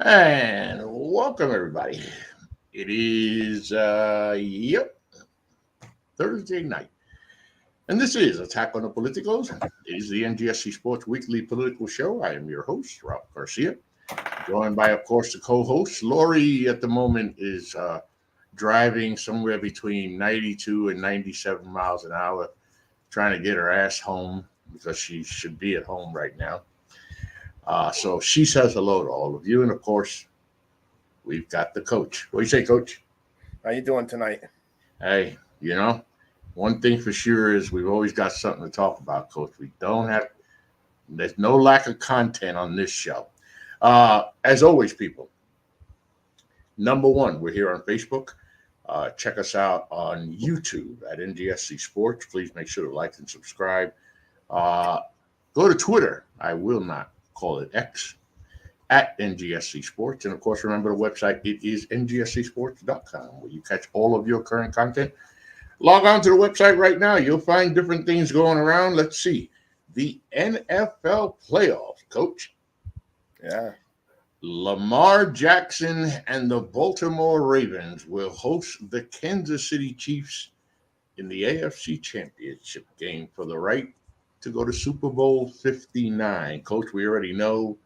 And welcome everybody. It is Thursday night. And this is Attack on the Politicos. It is the NGSC Sports weekly political show. I am your host, Ralph Garcia, joined by, of course, the co-host. Lori at the moment is driving somewhere between 92 and 97 miles an hour, trying to get her ass home because she should be at home right now. So she says hello to all of you. And of course, we've got the coach. What do you say, coach? How you doing tonight? Hey, one thing for sure is we've always got something to talk about, coach. There's no lack of content on this show. As always, people, number one, we're here on Facebook. Check us out on YouTube at NGSC Sports. Please make sure to like and subscribe. Go to Twitter. I will not call it X, at NGSC Sports. And of course, remember the website, it is ngscsports.com, where you catch all of your current content. Log on to the website right now. You'll find different things going around. Let's see. The NFL playoffs, coach. Yeah. Lamar Jackson and the Baltimore Ravens will host the Kansas City Chiefs in the AFC Championship game for the right to go to Super Bowl 59. Coach, we already know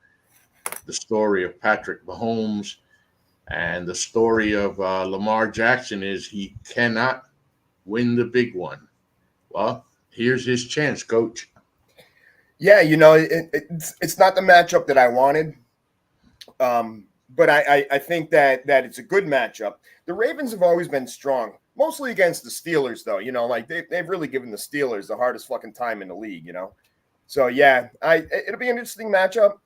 the story of Patrick Mahomes, and the story of Lamar Jackson is he cannot win the big one. Well, here's his chance, coach. Yeah, it's not the matchup that I wanted, but I think that it's a good matchup. The Ravens have always been strong, mostly against the Steelers, though. They've really given the Steelers the hardest fucking time in the league. So yeah, it'll be an interesting matchup.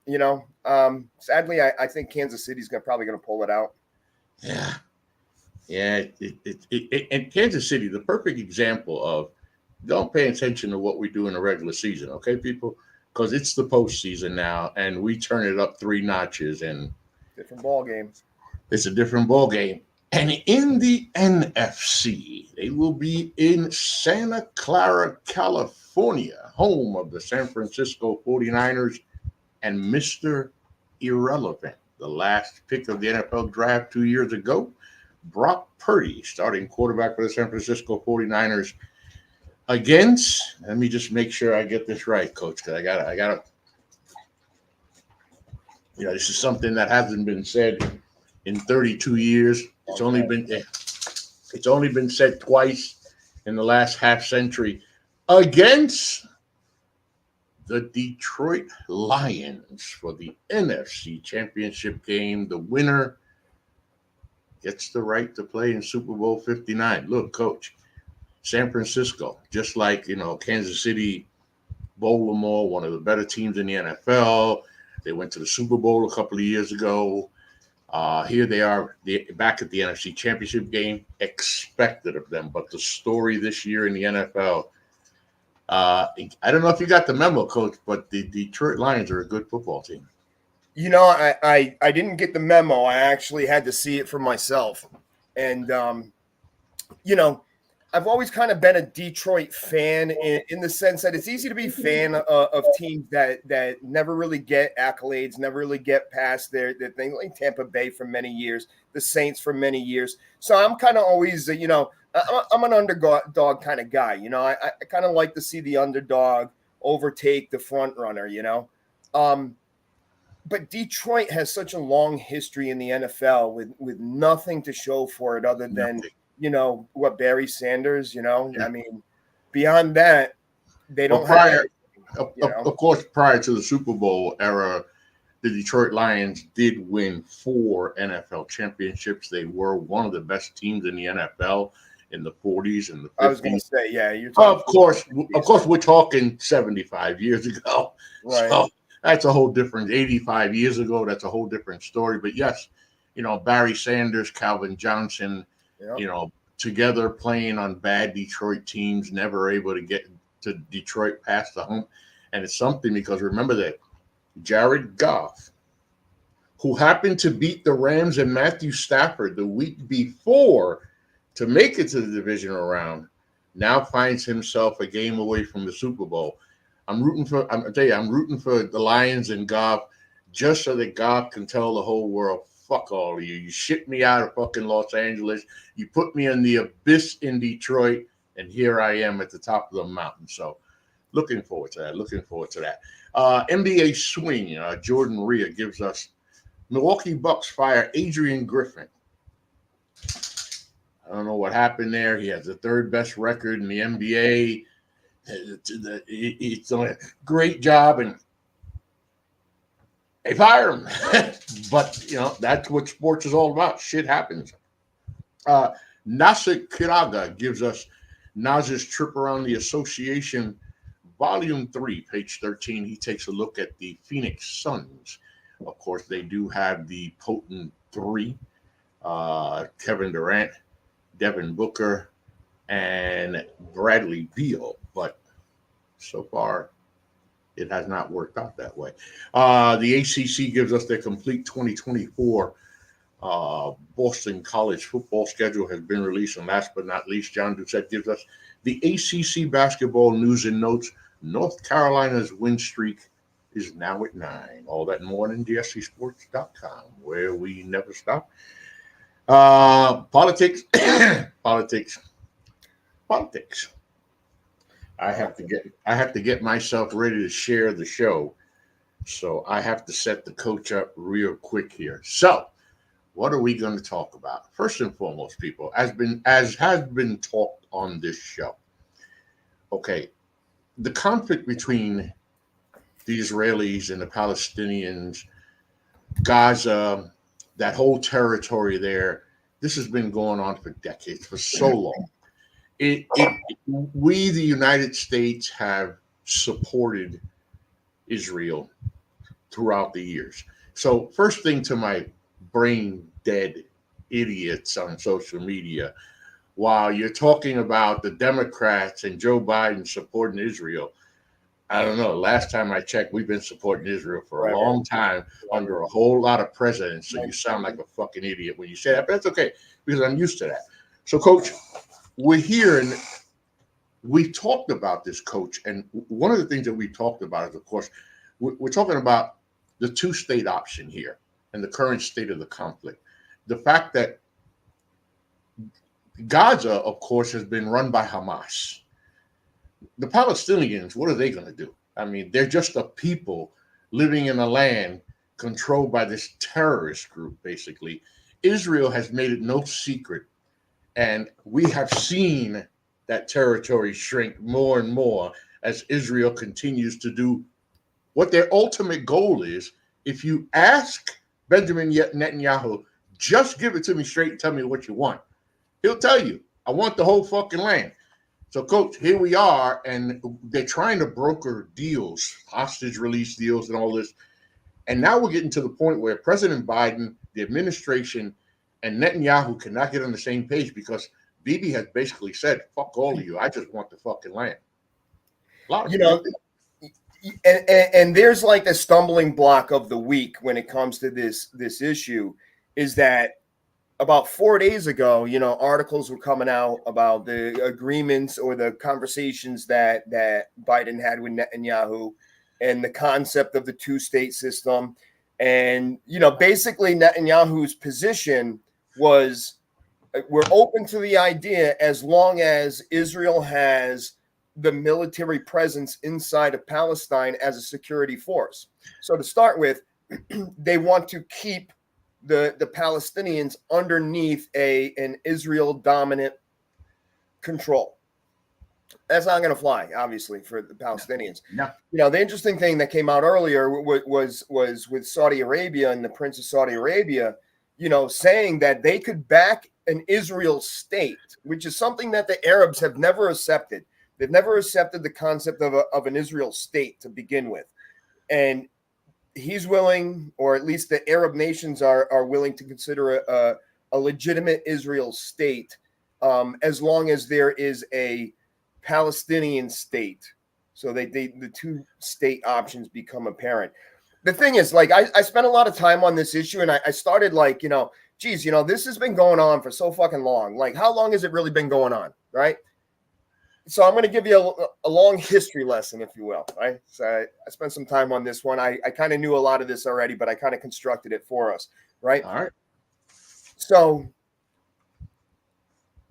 Sadly, I think Kansas City's probably going to pull it out. Yeah. And Kansas City, the perfect example of don't pay attention to what we do in the regular season, okay, people? Because it's the postseason now, and we turn it up 3 notches, and different ball game. It's a different ball game. And in the NFC, they will be in Santa Clara, California, home of the San Francisco 49ers and Mr. Irrelevant, the last pick of the NFL draft 2 years ago, Brock Purdy, starting quarterback for the San Francisco 49ers against, let me just make sure I get this right, coach, because I got to, this is something that hasn't been said in 32 years. It's only been said twice in the last half century against the Detroit Lions for the NFC Championship game. The winner gets the right to play in Super Bowl 59. Look, coach, San Francisco, just like, Kansas City, Baltimore, one of the better teams in the NFL. They went to the Super Bowl a couple of years ago. Here they are back at the NFC Championship game, expected of them. But the story this year in the NFL, I don't know if you got the memo, coach, but the Detroit Lions are a good football team. I didn't get the memo. I actually had to see it for myself. And, I've always kind of been a Detroit fan in the sense that it's easy to be a fan of teams that never really get accolades, never really get past their thing, like Tampa Bay for many years, the Saints for many years. So I'm kind of always, I'm an underdog kind of guy. I kind of like to see the underdog overtake the front runner, But Detroit has such a long history in the NFL with nothing to show for it other than – what Barry Sanders, I mean, beyond that, they don't have. Of course, prior to the Super Bowl era, the Detroit Lions did win 4 NFL championships. They were one of the best teams in the NFL in the 40s and the 50s. I was going to say, yeah. Of course, we're talking 75 years ago. Right. So that's a whole different, 85 years ago, that's a whole different story. But yes, Barry Sanders, Calvin Johnson, Yep. Together playing on bad Detroit teams, never able to get to Detroit past the home. And it's something because remember that Jared Goff, who happened to beat the Rams and Matthew Stafford the week before to make it to the divisional round, now finds himself a game away from the Super Bowl. I'm rooting for the Lions and Goff just so that God can tell the whole world, fuck all of you. You shipped me out of fucking Los Angeles. You put me in the abyss in Detroit, and here I am at the top of the mountain. So looking forward to that. NBA swing, Jordan Rhea gives us Milwaukee Bucks fire Adrian Griffin. I don't know what happened there. He has the third best record in the NBA. It's a great job, and they fire him. But, that's what sports is all about. Shit happens. Nasser Kiraga gives us Nas's trip around the association, Volume 3, page 13. He takes a look at the Phoenix Suns. Of course, they do have the potent three, Kevin Durant, Devin Booker, and Bradley Beal. But so far, it has not worked out that way. The ACC gives us their complete 2024 Boston College football schedule has been released. And last but not least, John Doucette gives us the ACC basketball news and notes. North Carolina's win streak is now at 9. All that and more on NGSCSports.com, where we never stop. Politics. I have to get myself ready to share the show. So I have to set the coach up real quick here. So what are we going to talk about? First and foremost, people, as has been talked on this show. Okay, the conflict between the Israelis and the Palestinians, Gaza, that whole territory there, this has been going on for decades, for so long. We, the United States, have supported Israel throughout the years. So first thing to my brain dead idiots on social media, while you're talking about the Democrats and Joe Biden supporting Israel, I don't know. Last time I checked, we've been supporting Israel for a long time under a whole lot of presidents. So you sound like a fucking idiot when you say that, but that's okay because I'm used to that. So, Coach, we're here and we talked about this, Coach. And one of the things that we talked about is, of course, we're talking about the two-state option here and the current state of the conflict. The fact that Gaza, of course, has been run by Hamas. The Palestinians, what are they going to do? I mean, they're just a people living in a land controlled by this terrorist group, basically. Israel has made it no secret, and we have seen that territory shrink more and more as Israel continues to do what their ultimate goal is. If you ask Benjamin Netanyahu, just give it to me straight and tell me what you want, he'll tell you, I want the whole fucking land. So, Coach, here we are, and they're trying to broker deals, hostage release deals and all this. And now we're getting to the point where President Biden, the administration, and Netanyahu cannot get on the same page because Bibi has basically said, fuck all of you. I just want the fucking land. And there's like the stumbling block of the week when it comes to this issue is that about 4 days ago, articles were coming out about the agreements or the conversations that Biden had with Netanyahu and the concept of the two-state system. And, basically Netanyahu's position was we're open to the idea as long as Israel has the military presence inside of Palestine as a security force. So to start with, they want to keep the Palestinians underneath an Israel dominant control. That's not going to fly, obviously, for the Palestinians. No. The interesting thing that came out earlier was with Saudi Arabia and the Prince of Saudi Arabia, saying that they could back an Israel state, which is something that the Arabs have never accepted. They've never accepted the concept of an Israel state to begin with. And he's willing, or at least the Arab nations are willing to consider a legitimate Israel state as long as there is a Palestinian state. So the two state options become apparent. The thing is, I spent a lot of time on this issue, and I started this has been going on for so fucking long. Like, how long has it really been going on, right? So I'm going to give you a long history lesson, if you will. Right. So I spent some time on this one. I kind of knew a lot of this already, but I kind of constructed it for us. Right. All right. So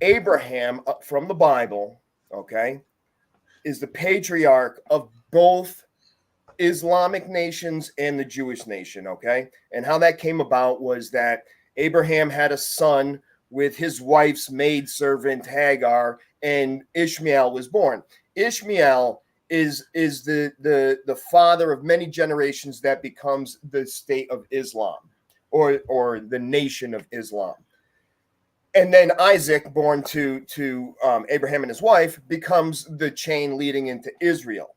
Abraham from the Bible, okay, is the patriarch of both Islamic nations and the Jewish nation. Okay. And how that came about was that Abraham had a son with his wife's maidservant Hagar, and Ishmael was born. Ishmael is the father of many generations that becomes the state of Islam, or the nation of Islam. And then Isaac, born to Abraham and his wife, becomes the chain leading into Israel.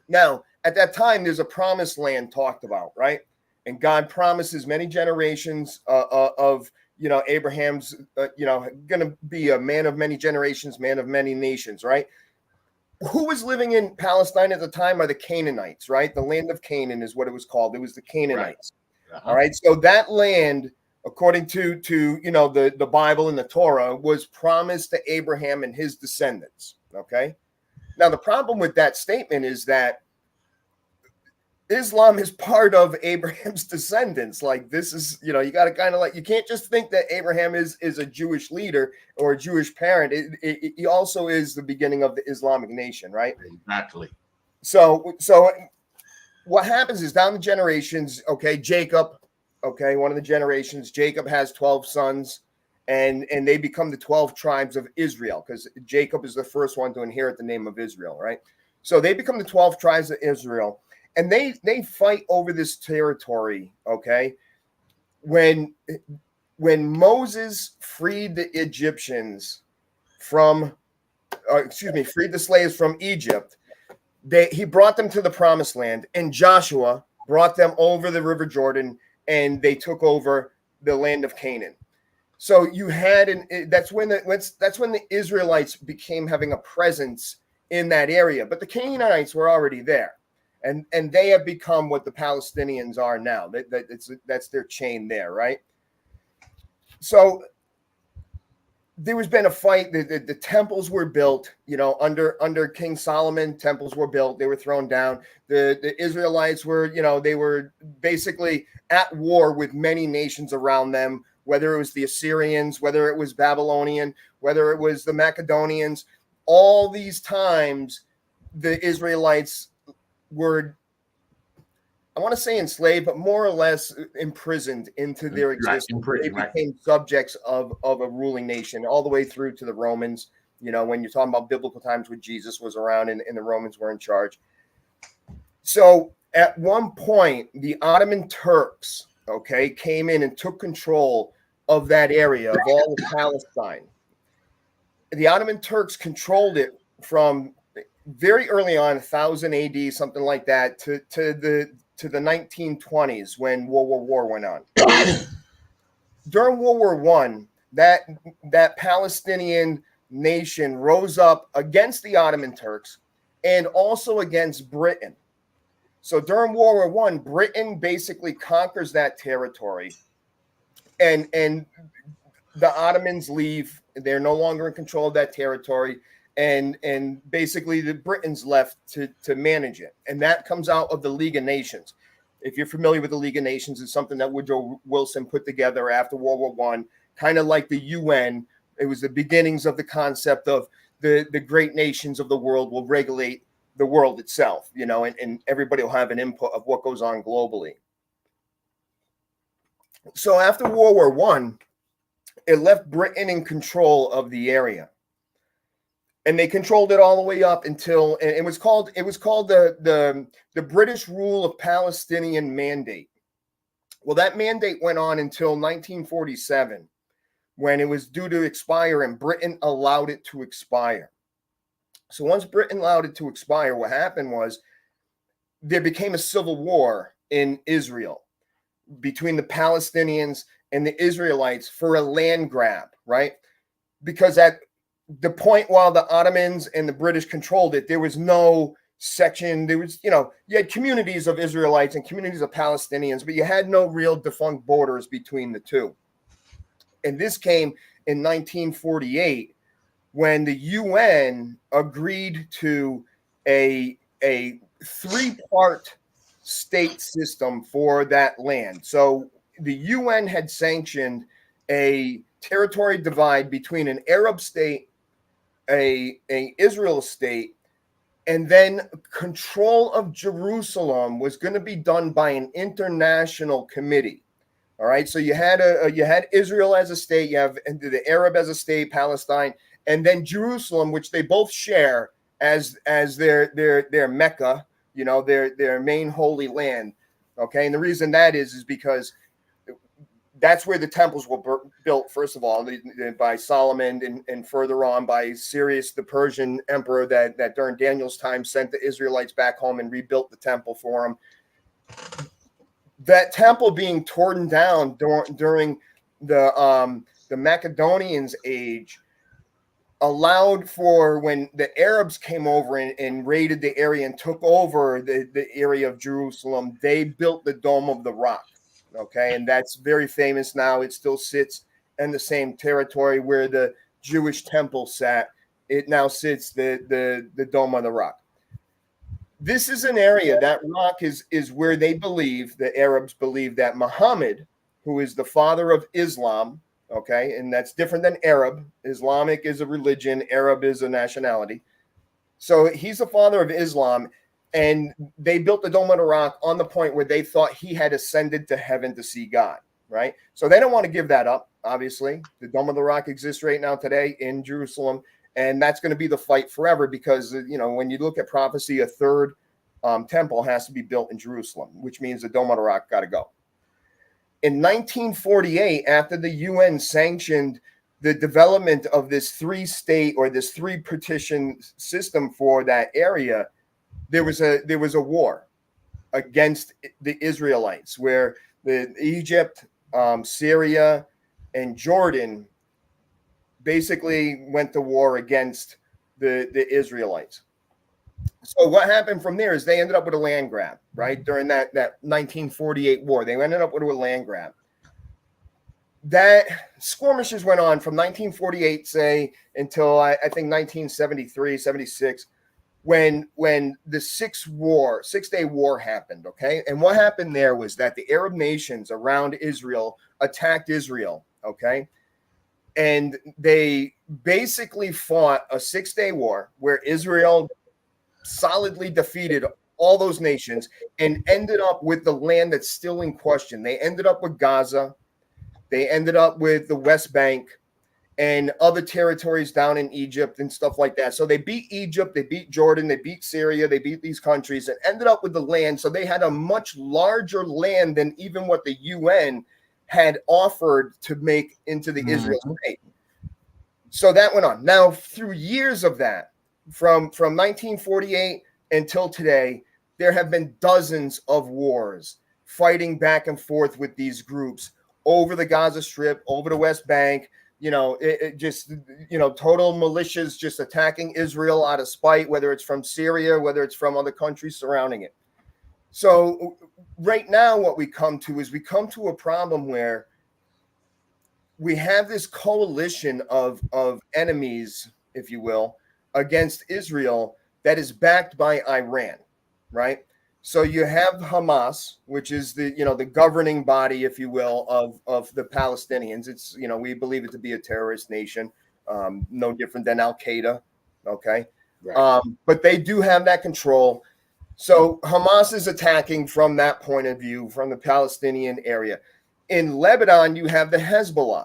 Now, at that time, there's a promised land talked about, right? And God promises many generations of Abraham's, going to be a man of many generations, man of many nations, right? Who was living in Palestine at the time are the Canaanites, right? The land of Canaan is what it was called. It was the Canaanites. Right. All right. So that land, according to the Bible and the Torah, was promised to Abraham and his descendants. Okay. Now, the problem with that statement is that Islam is part of Abraham's descendants. Like, this is, you got to kind of you can't just think that Abraham is a Jewish leader or a Jewish parent. He also is the beginning of the Islamic nation, right? Exactly. So what happens is down the generations, okay, Jacob, okay, one of the generations, Jacob has 12 sons, and they become the 12 tribes of Israel, because Jacob is the first one to inherit the name of Israel, right? So they become the 12 tribes of Israel. And they fight over this territory, okay? When Moses freed the Egyptians freed the slaves from Egypt, he brought them to the promised land, and Joshua brought them over the River Jordan, and they took over the land of Canaan. So you had that's when the Israelites became having a presence in that area, but the Canaanites were already there. And they have become what the Palestinians are now. That's their chain there, right? So there has been a fight. The temples were built, under King Solomon. Temples were built. They were thrown down. The Israelites were, they were basically at war with many nations around them, whether it was the Assyrians, whether it was Babylonian, whether it was the Macedonians. All these times, the Israelites were, I want to say enslaved, but more or less imprisoned into their existence. They became subjects of a ruling nation, all the way through to the Romans. When you're talking about biblical times when Jesus was around and the Romans were in charge. So at one point, the Ottoman Turks, okay, came in and took control of that area, of all of Palestine. The Ottoman Turks controlled it from very early on, 1000 AD, something like that, to the 1920s, when World War went on. During World War I, that Palestinian nation rose up against the Ottoman Turks and also against Britain. So during World War I, Britain basically conquers that territory, and the Ottomans leave. They're no longer in control of that territory. And basically the Britons left to manage it. And that comes out of the League of Nations. If you're familiar with the League of Nations, it's something that Woodrow Wilson put together after World War I, kind of like the UN. It was the beginnings of the concept of the great nations of the world will regulate the world itself, and everybody will have an input of what goes on globally. So after World War I, it left Britain in control of the area. And they controlled it all the way up until, and it was called the British Rule of Palestinian Mandate. Well, that mandate went on until 1947, when it was due to expire, and Britain allowed it to expire. So once Britain allowed it to expire, what happened was there became a civil war in Israel between the Palestinians and the Israelites for a land grab, right? Because at the point while the Ottomans and the British controlled it, there was no section. There was, you had communities of Israelites and communities of Palestinians, but you had no real defunct borders between the two. And this came in 1948, when the UN agreed to a three-part state system for that land. So the UN had sanctioned a territory divide between an Arab state, a Israel state, and then control of Jerusalem was going to be done by an international committee. All right, so you had Israel as a state, you have the Arab as a state, Palestine, and then Jerusalem, which they both share as their Mecca, their main holy land. Okay, and the reason that is because that's where the temples were built, first of all, by Solomon, and further on by Cyrus, the Persian emperor that during Daniel's time sent the Israelites back home and rebuilt the temple for them. That temple being torn down during the Macedonians' age allowed for, when the Arabs came over and raided the area and took over the area of Jerusalem, they built the Dome of the Rock. Okay, and that's very famous now. It still sits in the same territory where the Jewish temple sat. It now sits the Dome of the Rock. This is an area, that rock is where they believe, the Arabs believe, that Muhammad, who is the father of Islam, okay, and that's different than Arab. Islamic is a religion, Arab is a nationality. So he's the father of Islam, and they built the Dome of the Rock on the point where they thought he had ascended to heaven to see God, right? So they don't want to give that up, obviously. The Dome of the Rock exists right now today in Jerusalem. And that's going to be the fight forever because, when you look at prophecy, a third temple has to be built in Jerusalem, which means the Dome of the Rock got to go. In 1948, after the UN sanctioned the development of this three-state or this three-partition system for that area, there was a war against the Israelites where Egypt, Syria, and Jordan basically went to war against the Israelites. So what happened from there is they ended up with a land grab, right? During that 1948 war, they ended up with a land grab. That skirmishes went on from 1948, say, until I think 1973, 76, when the Six-Day War happened, okay? And what happened there was that the Arab nations around Israel attacked Israel, okay? And they basically fought a 6-day war where Israel solidly defeated all those nations and ended up with the land that's still in question. They ended up with Gaza. They ended up with the West Bank and other territories down in Egypt and stuff like that. So they beat Egypt, they beat Jordan, they beat Syria, they beat these countries and ended up with the land. So they had a much larger land than even what the UN had offered to make into the Israel state. So that went on. Now, through years of that, from 1948 until today, there have been dozens of wars fighting back and forth with these groups over the Gaza Strip, over the West Bank. Total militias just attacking Israel out of spite, whether it's from Syria, whether it's from other countries surrounding it. So right now, what we come to a problem where we have this coalition of enemies, if you will, against Israel that is backed by Iran, right? So you have Hamas, which is the governing body, if you will, of the Palestinians. It's, we believe it to be a terrorist nation, no different than Al-Qaeda, okay? Right. But they do have that control. So Hamas is attacking from that point of view, from the Palestinian area. In Lebanon, you have the Hezbollah.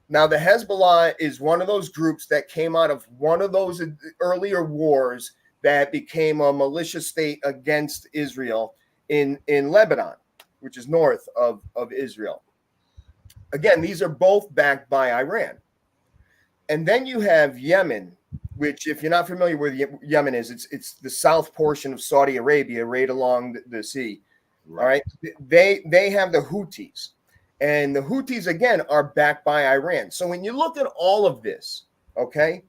Now, the Hezbollah is one of those groups that came out of one of those earlier wars that became a militia state against Israel in Lebanon, which is north of Israel. Again, these are both backed by Iran. And then you have Yemen, which, if you're not familiar with Yemen is, it's the south portion of Saudi Arabia, right along the sea. Right. All right. They have the Houthis. And the Houthis, again, are backed by Iran. So when you look at all of this, okay,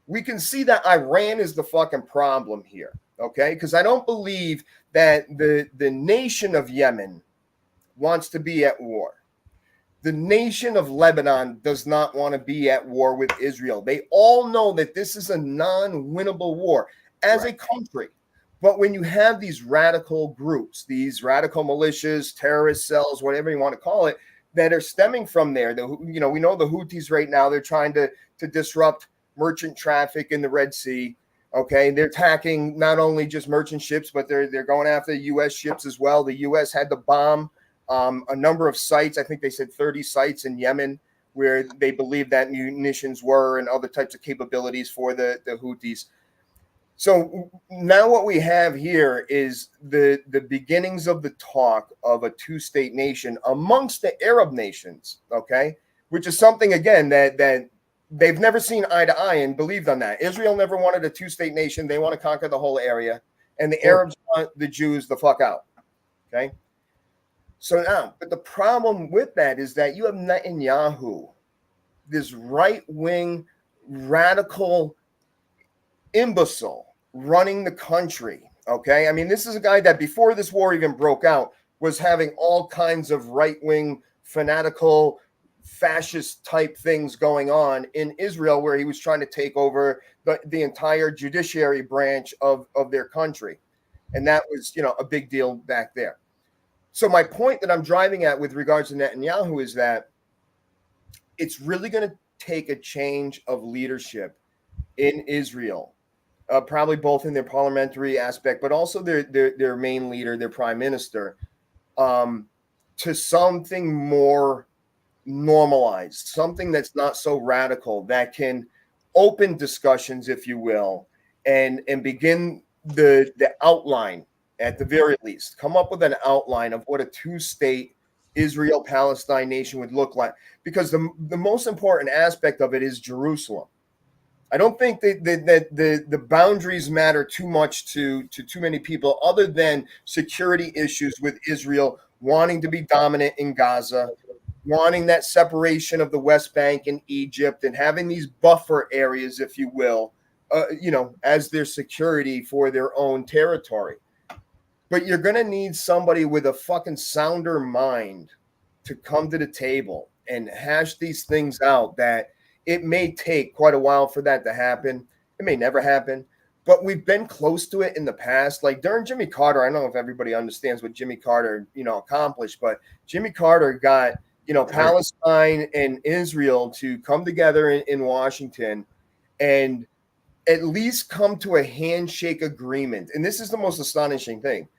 we can see that Iran is the fucking problem here, okay? Because I don't believe that the nation of Yemen wants to be at war. The nation of Lebanon does not want to be at war with Israel. They all know that this is a non-winnable war as a country. But when you have these radical groups, these radical militias, terrorist cells, whatever you want to call it, that are stemming from there, we know the Houthis right now, they're trying to disrupt merchant traffic in the Red Sea. Okay, they're attacking not only just merchant ships, but they're going after U.S. ships as well. The U.S. had to bomb a number of sites. I think they said 30 sites in Yemen where they believe that munitions were and other types of capabilities for the Houthis. So now what we have here is the beginnings of the talk of a two-state nation amongst the Arab nations, okay, which is something, again, that they've never seen eye to eye and believed on that. Israel never wanted a two-state nation. They want to conquer the whole area. And the Arabs want the Jews the fuck out, okay? So now, but the problem with that is that you have Netanyahu, this right-wing radical imbecile running the country, okay? I mean, this is a guy that before this war even broke out was having all kinds of right-wing, fanatical, fascist type things going on in Israel, where he was trying to take over the entire judiciary branch of their country. And that was, a big deal back there. So my point that I'm driving at with regards to Netanyahu is that it's really going to take a change of leadership in Israel, probably both in their parliamentary aspect, but also their main leader, their prime minister, to something more normalized, something that's not so radical, that can open discussions, if you will, and begin the outline. At the very least, come up with an outline of what a two-state Israel-Palestine nation would look like, because the most important aspect of it is Jerusalem. I don't think that the boundaries matter too much to too many people, other than security issues with Israel wanting to be dominant in Gaza, wanting that separation of the West Bank and Egypt, and having these buffer areas, if you will, as their security for their own territory. But you're going to need somebody with a fucking sounder mind to come to the table and hash these things out. That it may take quite a while for that to happen. It may never happen, but we've been close to it in the past. Like during Jimmy Carter, I don't know if everybody understands what Jimmy Carter, accomplished, but Jimmy Carter got, Palestine and Israel to come together in Washington and at least come to a handshake agreement. And this is the most astonishing thing.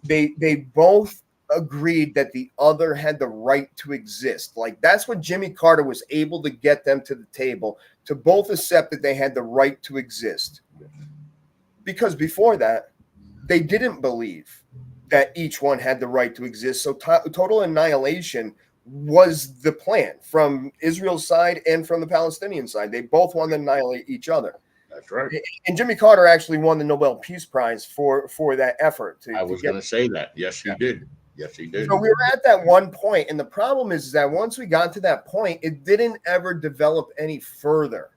They both agreed that the other had the right to exist. Like that's what Jimmy Carter was able to get them to the table, to both accept that they had the right to exist. Because before that, they didn't believe that each one had the right to exist. So total annihilation was the plan from Israel's side and from the Palestinian side. They both wanted to annihilate each other. That's right. And Jimmy Carter actually won the Nobel Peace Prize for that effort. I was going to say that. Yes, he did. Yes, he did. So we were at that one point, and the problem is that once we got to that point, it didn't ever develop any further.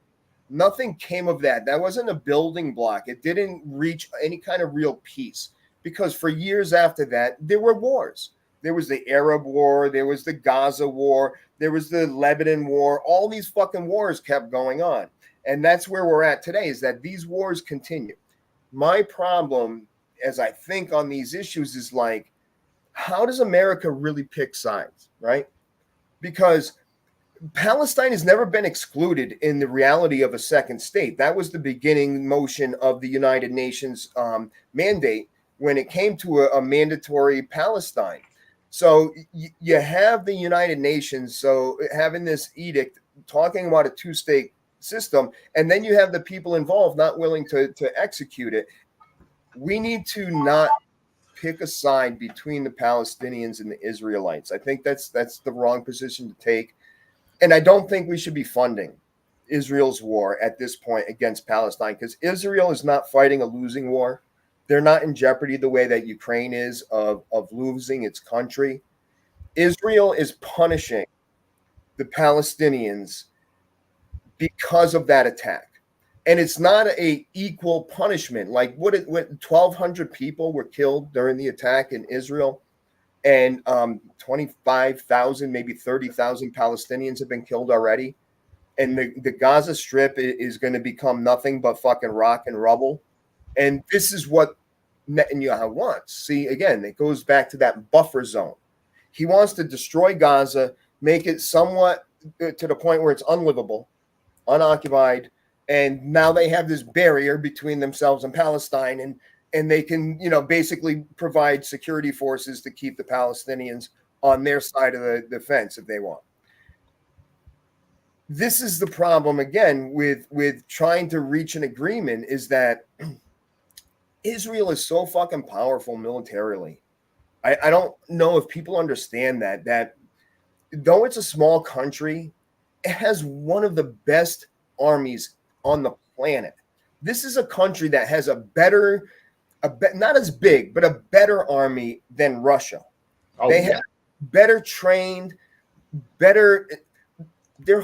Nothing came of that. That wasn't a building block. It didn't reach any kind of real peace, because for years after that, there were wars. There was the Arab War. There was the Gaza War. There was the Lebanon War. All these fucking wars kept going on. And that's where we're at today, is that these wars continue. My problem, as I think on these issues, is like, how does America really pick sides, right? Because Palestine has never been excluded in the reality of a second state. That was the beginning motion of the United Nations mandate when it came to a mandatory Palestine. So you have the United Nations, so having this edict talking about a two-state system, and then you have the people involved not willing to execute it. We need to not pick a side between the Palestinians and the Israelites. I think that's the wrong position to take. And I don't think we should be funding Israel's war at this point against Palestine, because Israel is not fighting a losing war. They're not in jeopardy the way that Ukraine is of losing its country. Israel is punishing the Palestinians because of that attack. And it's not a equal punishment. Like what 1,200 people were killed during the attack in Israel. and 25,000, maybe 30,000 Palestinians have been killed already. And the Gaza Strip is going to become nothing but fucking rock and rubble. And this is what Netanyahu wants. See, again, it goes back to that buffer zone. He wants to destroy Gaza, make it somewhat to the point where it's unlivable, unoccupied, and now they have this barrier between themselves and Palestine, and they can, basically provide security forces to keep the Palestinians on their side of the fence if they want. This is the problem again with trying to reach an agreement, is that Israel is so fucking powerful militarily. I don't know if people understand that though it's a small country, it has one of the best armies on the planet. This is a country that has not as big, but a better army than Russia. They have better trained, better. Their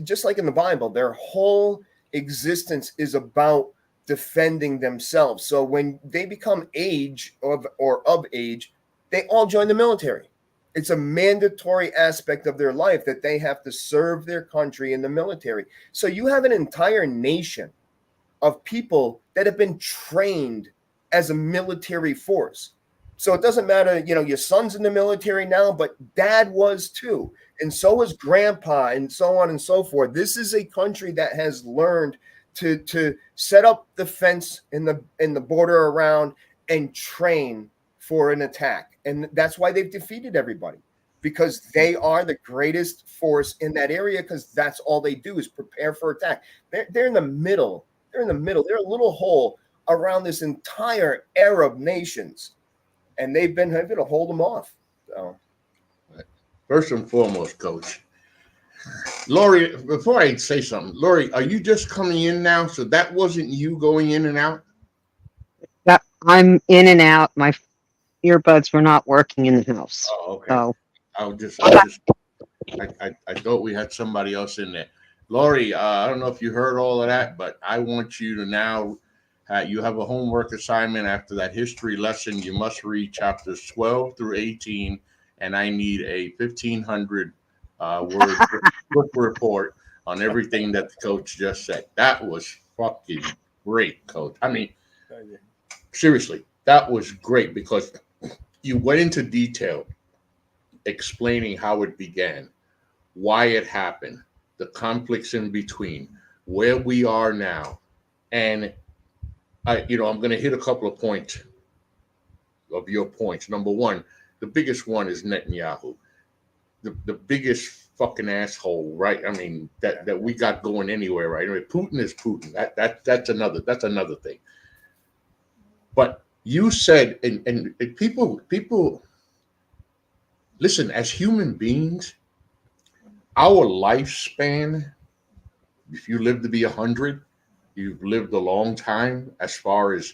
just like in the Bible, their whole existence is about defending themselves. So when they become of age, they all join the military. It's a mandatory aspect of their life that they have to serve their country in the military. So you have an entire nation of people that have been trained as a military force. So it doesn't matter, your son's in the military now, but dad was too. And so was grandpa, and so on and so forth. This is a country that has learned to set up the fence in the border around and train for an attack. And that's why they've defeated everybody, because they are the greatest force in that area, because that's all they do is prepare for attack. They're in the middle. They're a little hole around this entire Arab nations, and they've been able to hold them off. So. First and foremost, Coach, Lori, before I say something, Lori, are you just coming in now? So that wasn't you going in and out? Yeah, I'm in and out. My earbuds were not working in the house. Oh, okay. So. I thought we had somebody else in there. Lori, I don't know if you heard all of that, but I want you to now, you have a homework assignment after that history lesson. You must read chapters 12 through 18, and I need a 1,500 word book report on everything that the coach just said. That was fucking great, Coach. I mean, seriously, that was great because you went into detail explaining how it began, why it happened, the conflicts in between, where we are now. And I'm going to hit a couple of points of your points. Number one, the biggest one is Netanyahu, the biggest fucking asshole, right? I mean, that we got going anywhere, right? I mean, Putin is Putin. That's another thing. But you said, and people listen, as human beings, our lifespan, if you live to be 100, you've lived a long time as far as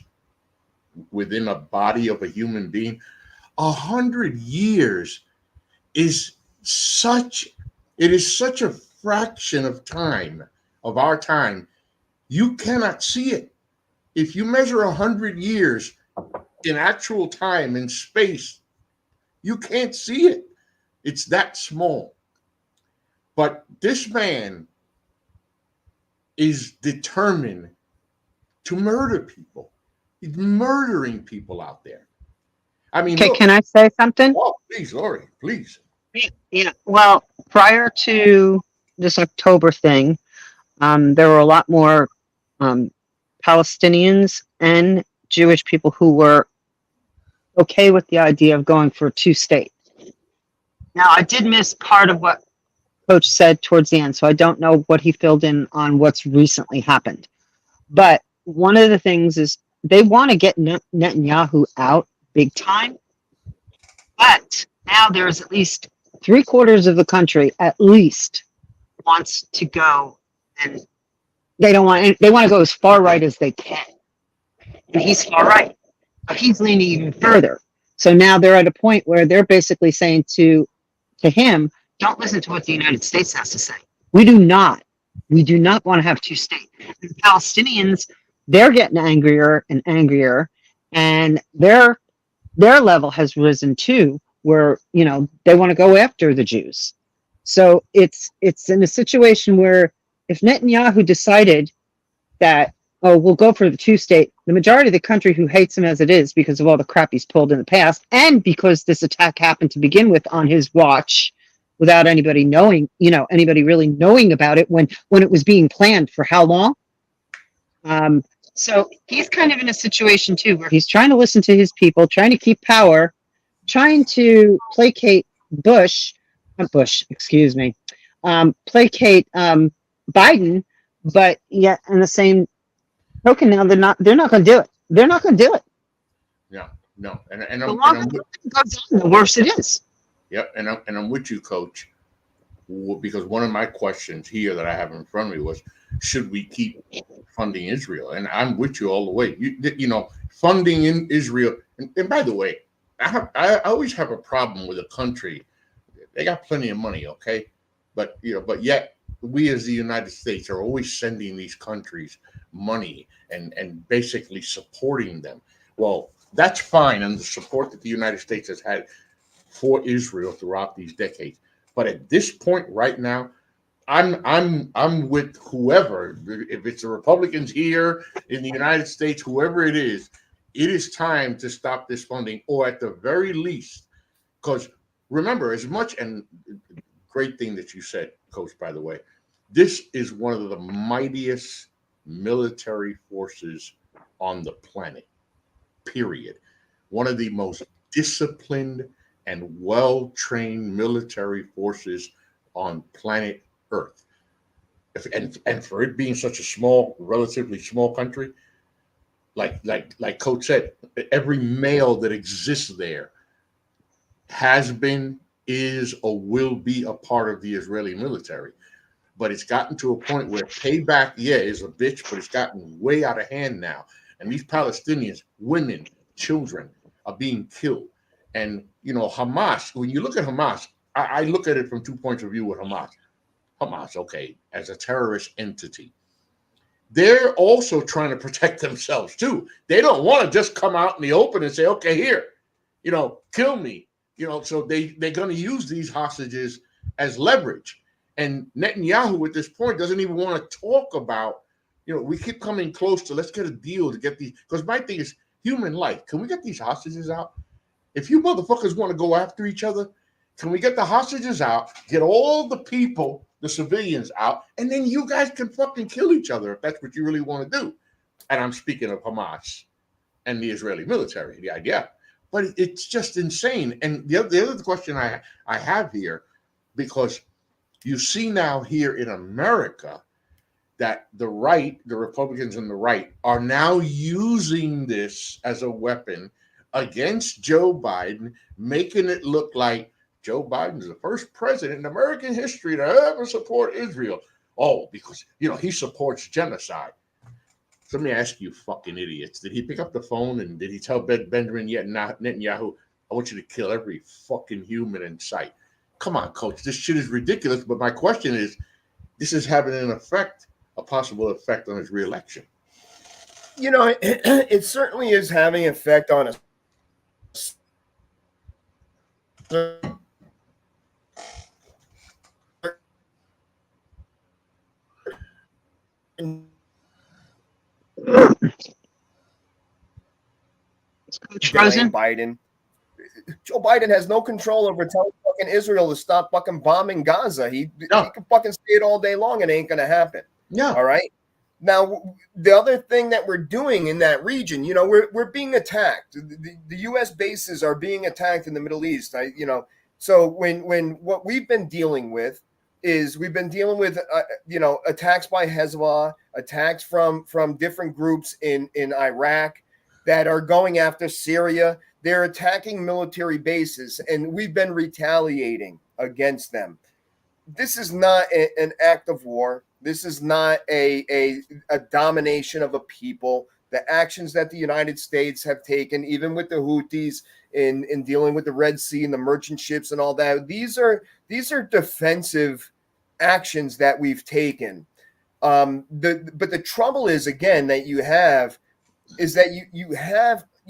within a body of a human being. 100 years is such a fraction of time, of our time. You cannot see it. If you measure 100 years in actual time in space, you can't see it. It's that small. But this man is determined to murder people. He's murdering people out there. I mean, okay, can I say something? Oh, please, Lori, please. Yeah. Well, prior to this October thing, there were a lot more Palestinians and Jewish people who were okay with the idea of going for two states. Now, I did miss part of what Coach said towards the end, so I don't know what he filled in on what's recently happened. But one of the things is they want to get Netanyahu out big time, but now there's at least 3/4 of the country at least wants to go, and they want to go as far right as they can. And he's far right, but he's leaning even further. So now they're at a point where they're basically saying to him, don't listen to what the United States has to say. We do not want to have two states. The Palestinians, they're getting angrier and angrier, and they're their level has risen too, where, you know, they want to go after the Jews. So it's in a situation where if Netanyahu decided that, oh, we'll go for the two-state, the majority of the country who hates him as it is because of all the crap he's pulled in the past, and because this attack happened to begin with on his watch without anybody knowing, you know, anybody really knowing about it when it was being planned for how long. So he's kind of in a situation too where he's trying to listen to his people, trying to keep power, trying to placate excuse me, placate Biden, but yet in the same token, now they're not going to do it. They're not going to do it. No, and The I'm, longer it goes on, the worse it is. yep, and I'm with you, Coach, because one of my questions here that I have in front of me was, should we keep funding Israel? And I'm with you all the way. You know, funding in Israel. And by the way, I always have a problem with a country. They got plenty of money, okay, but yet we as the United States are always sending these countries money and basically supporting them. Well, that's fine, and the support that the United States has had for Israel throughout these decades. But at this point right now, I'm with whoever. If it's the Republicans here in the United States, whoever it is time to stop this funding, or at the very least, because remember, as much, and great thing that you said, Coach, by the way, this is one of the mightiest military forces on the planet, period. One of the most disciplined and well-trained military forces on planet Earth. And for it being such a small, relatively small country, like Coach said, every male that exists there has been, is, or will be a part of the Israeli military. But it's gotten to a point where payback, is a bitch, but it's gotten way out of hand now. And these Palestinians, women, children, are being killed. And, you know, Hamas, when you look at Hamas, I look at it from 2 points of view with Hamas. Hamas, okay, as a terrorist entity, they're also trying to protect themselves too. They don't want to just come out in the open and say, okay, here, you know, kill me. You know, so they're going to use these hostages as leverage. And Netanyahu at this point doesn't even want to talk about, you know, we keep coming close to, let's get a deal to get these, because my thing is human life. Can we get these hostages out? If you motherfuckers want to go after each other, can we get the hostages out, get all the people, the civilians out, and then you guys can fucking kill each other if that's what you really want to do. And I'm speaking of Hamas and the Israeli military, the idea. But it's just insane. And the other question I have here, because you see now here in America that the right, the Republicans and the right, are now using this as a weapon against Joe Biden, making it look like Joe Biden is the first president in American history to ever support Israel. Oh, because, you know, he supports genocide. So let me ask you fucking idiots. Did he pick up the phone and did he tell Benjamin Netanyahu, I want you to kill every fucking human in sight? Come on, Coach. This shit is ridiculous. But my question is, this is having an effect, a possible effect on his reelection. You know, it certainly is having an effect on us. Biden. Joe Biden has no control over telling fucking Israel to stop fucking bombing Gaza. He can fucking say it all day long. It ain't gonna happen. Yeah. All right. Now, the other thing that we're doing in that region, you know, we're being attacked. The U.S. bases are being attacked in the Middle East. So when what we've been dealing with is attacks by Hezbollah, attacks from different groups in Iraq that are going after Syria. They're attacking military bases, and we've been retaliating against them. This is not an act of war. This is not a domination of a people. The actions that the United States have taken, even with the Houthis in dealing with the Red Sea and the merchant ships and all that, these are defensive actions that we've taken. But the trouble is, again, that you have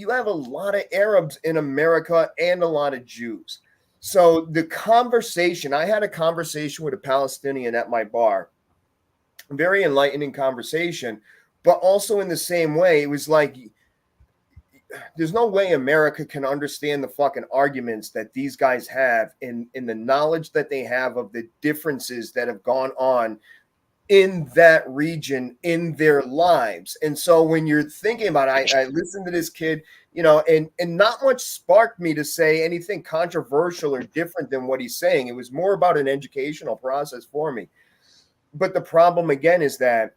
you have a lot of Arabs in America and a lot of Jews. So the conversation, I had a conversation with a Palestinian at my bar, very enlightening conversation, but also in the same way, it was like, there's no way America can understand the fucking arguments that these guys have in the knowledge that they have of the differences that have gone on in that region in their lives. And so when you're thinking about it, I listened to this kid, you know, and not much sparked me to say anything controversial or different than what he's saying. It was more about an educational process for me. But the problem again is that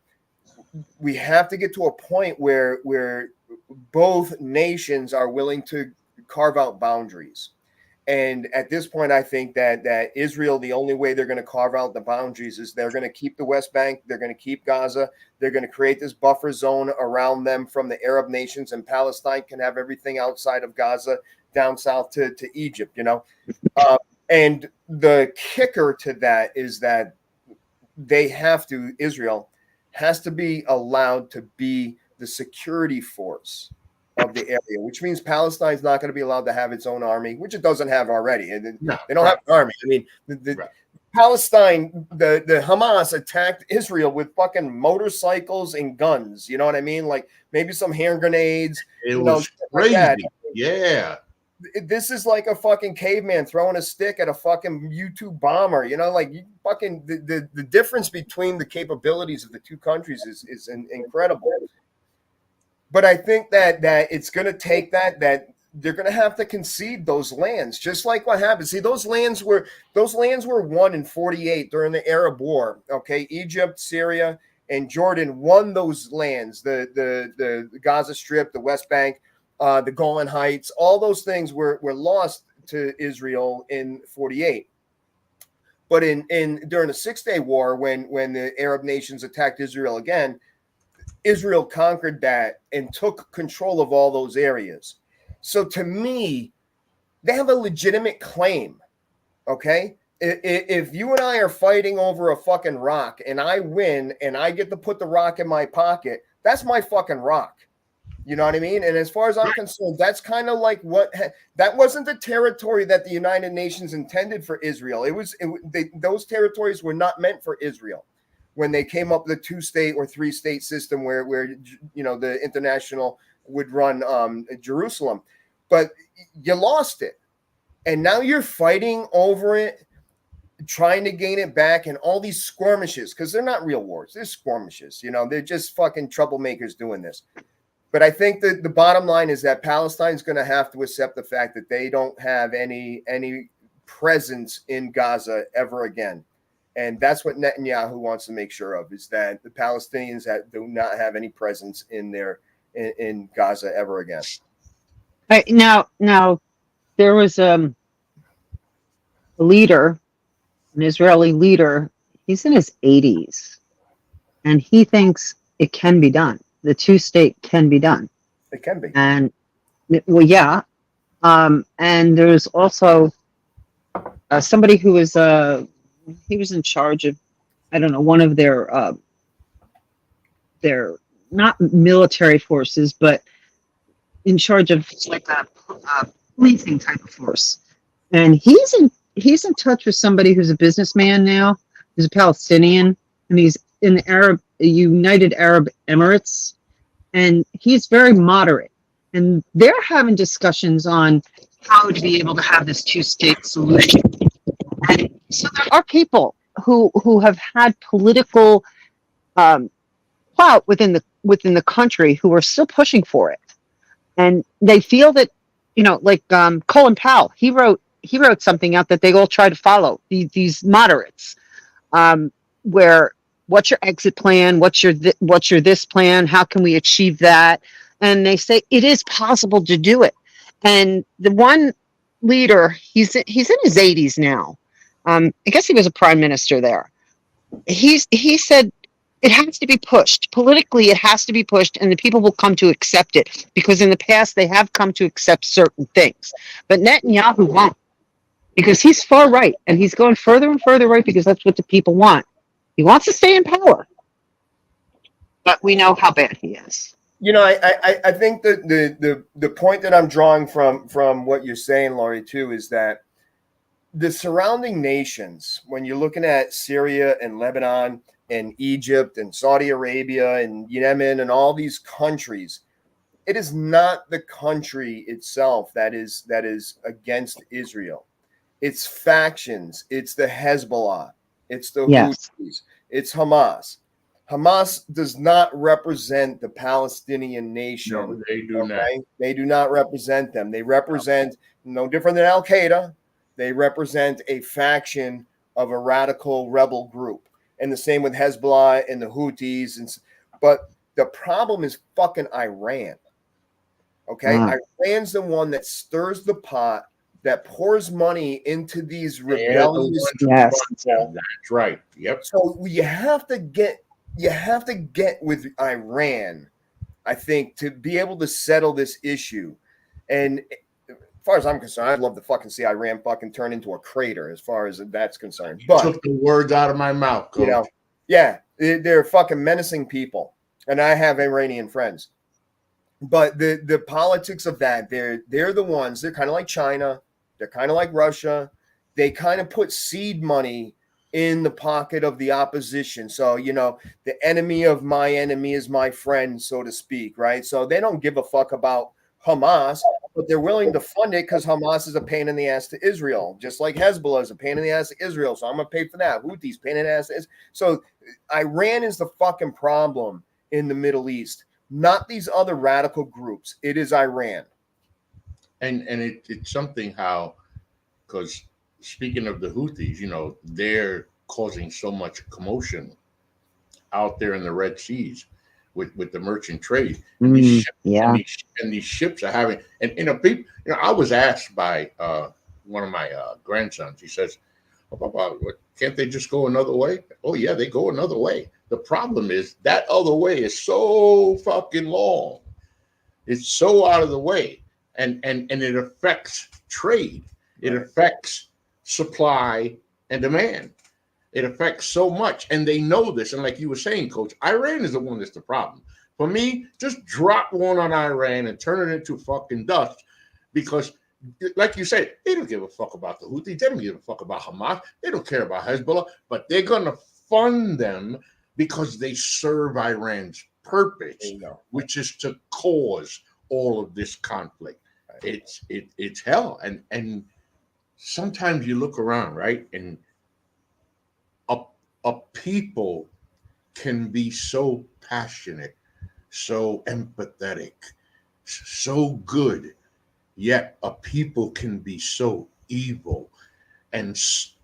we have to get to a point where both nations are willing to carve out boundaries. And at this point, I think that Israel, the only way they're going to carve out the boundaries is they're going to keep the West Bank, they're going to keep Gaza, they're going to create this buffer zone around them from the Arab nations, and Palestine can have everything outside of Gaza down south to Egypt, you know. And the kicker to that is that Israel has to be allowed to be the security force of the area, which means Palestine's not going to be allowed to have its own army, which it doesn't have already. And they don't have an army. I mean, Palestine, the Hamas attacked Israel with fucking motorcycles and guns. You know what I mean? Like maybe some hand grenades. It was crazy. Like yeah. This is like a fucking caveman throwing a stick at a fucking U-2 bomber. You know, like you fucking the difference between the capabilities of the two countries is incredible. But I think that it's going to take that they're going to have to concede those lands, just like what happened. See, those lands were won in 48 during the Arab War. Okay, Egypt, Syria, and Jordan won those lands. The Gaza Strip, the West Bank, the Golan Heights, all those things were lost to Israel in 48. But during the 6-Day War, when the Arab nations attacked Israel again, Israel conquered that and took control of all those areas. So to me, they have a legitimate claim, okay? If you and I are fighting over a fucking rock and I win and I get to put the rock in my pocket, that's my fucking rock. You know what I mean? And as far as I'm concerned, that's kind of like that wasn't the territory that the United Nations intended for Israel. Those territories were not meant for Israel when they came up with a 2-state or 3-state system where you know the international would run Jerusalem, but you lost it, and now you're fighting over it, trying to gain it back, and all these skirmishes, because they're not real wars, they're skirmishes. You know, they're just fucking troublemakers doing this. But I think that the bottom line is that Palestine's going to have to accept the fact that they don't have any presence in Gaza ever again. And that's what Netanyahu wants to make sure of, is that the Palestinians do not have any presence in Gaza ever again. Right, now there was a leader, an Israeli leader. He's in his 80s, and he thinks it can be done. The 2-state can be done. It can be. And well, yeah. And there's also somebody who was he was in charge of, I don't know, one of their not military forces, but in charge of like a policing type of force. And he's in touch with somebody who's a businessman now, who's a Palestinian, and he's in the United Arab Emirates, and he's very moderate. And they're having discussions on how to be able to have this 2-state solution. And so there are people who have had political clout within the country who are still pushing for it, and they feel that, you know, like Colin Powell, he wrote something out that they all try to follow. These moderates, where what's your exit plan? What's your this plan? How can we achieve that? And they say it is possible to do it. And the one leader, he's in his 80s now. I guess he was a prime minister there. He said it has to be pushed politically. It has to be pushed, and the people will come to accept it, because in the past they have come to accept certain things. But Netanyahu won't, because he's far right, and he's going further and further right because that's what the people want. He wants to stay in power, but we know how bad he is. I think that the point that I'm drawing from what you're saying, Laurie, too, is that the surrounding nations, when you're looking at Syria and Lebanon and Egypt and Saudi Arabia and Yemen and all these countries, it is not the country itself that is against Israel. It's factions. It's the Hezbollah. It's the Houthis. It's Hamas. Hamas does not represent the Palestinian nation. No, they do not. They do not represent them. They represent no different than Al Qaeda. They represent a faction of a radical rebel group, and the same with Hezbollah and the Houthis. But the problem is fucking Iran. Okay, Iran's the one that stirs the pot, that pours money into these rebellious. Yes, that's right. Yep. So you have to get with Iran, I think, to be able to settle this issue. And as far as I'm concerned, I'd love to fucking see Iran fucking turn into a crater as far as that's concerned. But took the words out of my mouth, Coach. They're fucking menacing people. And I have Iranian friends. But the politics of that, they're the ones, they're kind of like China, they're kind of like Russia. They kind of put seed money in the pocket of the opposition. So, the enemy of my enemy is my friend, so to speak, right? So they don't give a fuck about Hamas, but they're willing to fund it because Hamas is a pain in the ass to Israel, just like Hezbollah is a pain in the ass to Israel. So I'm going to pay for that. Houthis, pain in the ass to Israel. So Iran is the fucking problem in the Middle East, not these other radical groups. It is Iran. And it's something how, because speaking of the Houthis, they're causing so much commotion out there in the Red Seas with the merchant trade. And these ships are having, and people, I was asked by one of my grandsons. He says, can't they just go another way? Oh yeah, they go another way. The problem is that other way is so fucking long. It's so out of the way. And it affects trade. It affects supply and demand. It affects so much. And they know this. And like you were saying, Coach, Iran is the one that's the problem. For me, just drop one on Iran and turn it into fucking dust. Because like you said, they don't give a fuck about the Houthis. They don't give a fuck about Hamas. They don't care about Hezbollah. But they're going to fund them because they serve Iran's purpose, which is to cause all of this conflict. It's hell. And sometimes you look around, right? And a people can be so passionate, so empathetic, so good, yet a people can be so evil and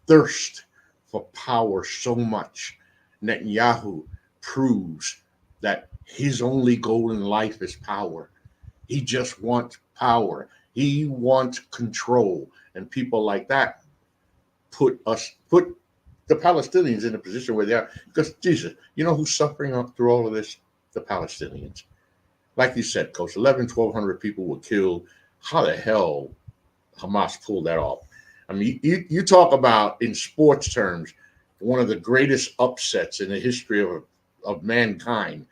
thirst for power so much. Netanyahu proves that his only goal in life is power. He just wants power. He wants control. And people like that put the Palestinians in a position where they are. Because, Jesus, you know who's suffering through all of this? The Palestinians. Like you said, Coach, 1,200 people were killed. How the hell Hamas pulled that off? I mean, you talk about, in sports terms, one of the greatest upsets in the history of mankind.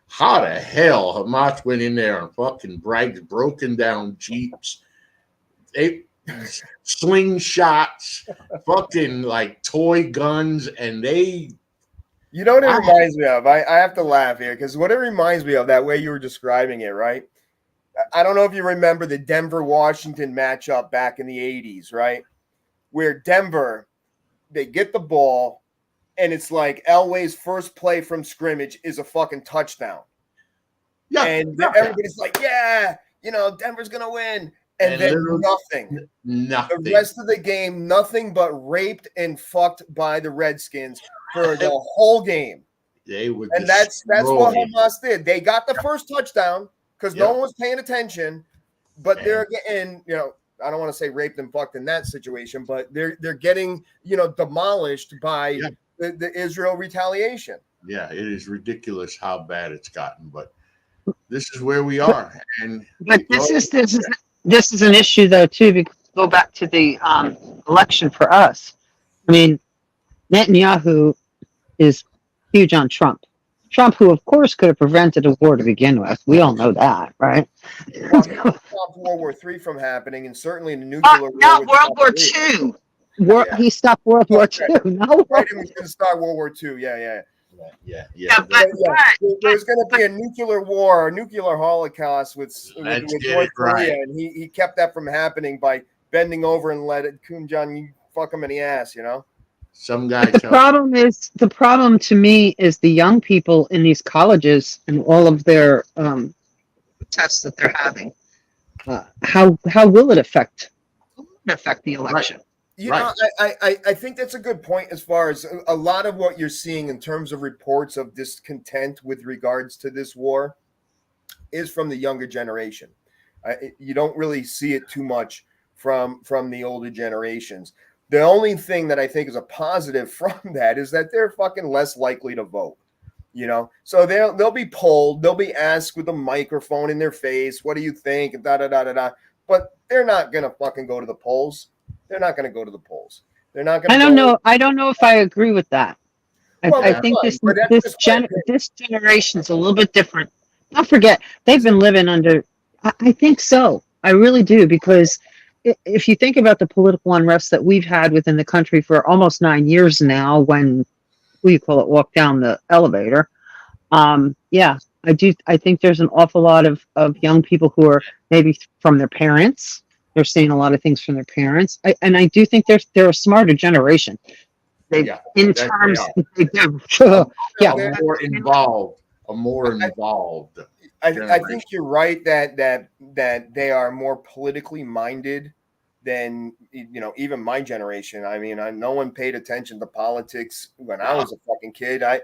How the hell Hamas went in there and fucking broken down Jeeps, slingshots, fucking like toy guns, and they. You know what it reminds me of? I have to laugh here because what it reminds me of, that way you were describing it, right? I don't know if you remember the Denver-Washington matchup back in the 80s, right? Where Denver, they get the ball, and it's like Elway's first play from scrimmage is a fucking touchdown. Yeah, and everybody's like, yeah, Denver's going to win. And then nothing. The rest of the game, nothing but raped and fucked by the Redskins for the whole game. And that's what Hamas did. They got the first touchdown because no one was paying attention, but they're getting, I don't want to say raped and fucked in that situation, but they're getting, demolished by the Israel retaliation. Yeah, it is ridiculous how bad it's gotten, but this is where we are. But this is an issue though too, because go back to the election for us. I mean, Netanyahu is huge on Trump. Trump, who of course could have prevented a war to begin with. We all know that, right? Well, he stopped World War III from happening, and certainly the nuclear war. Not would World stop War it. II. Yeah. He stopped World War II. No, Right, it was going to start World War II. Yeah. yeah, but There's going to be a nuclear war, a nuclear holocaust with North Korea, and he kept that from happening by bending over and let Kim Jong fuck him in the ass, you know. Some guy. The problem to me is the young people in these colleges and all of their tests that they're having. How will it affect the election? You know, I think that's a good point as far as a lot of what you're seeing in terms of reports of discontent with regards to this war is from the younger generation. You don't really see it too much from the older generations. The only thing that I think is a positive from that is that they're fucking less likely to vote. You know, so they'll be polled, they'll be asked with a microphone in their face, what do you think? And but they're not gonna fucking go to the polls. They're not going to go to the polls. They're not going to. I don't know if I agree with that. I think this generation's a little bit different. Don't forget, they've been living under. I think so. I really do, because if you think about the political unrest that we've had within the country for almost 9 years now, when we call it walk down the elevator. Yeah, I do. I think there's an awful lot of young people who are maybe from their parents. They're seeing a lot of things from their parents, and I do think they're a smarter generation. A more involved. I think you're right that they are more politically minded than even my generation. I mean, no one paid attention to politics when I was a fucking kid. I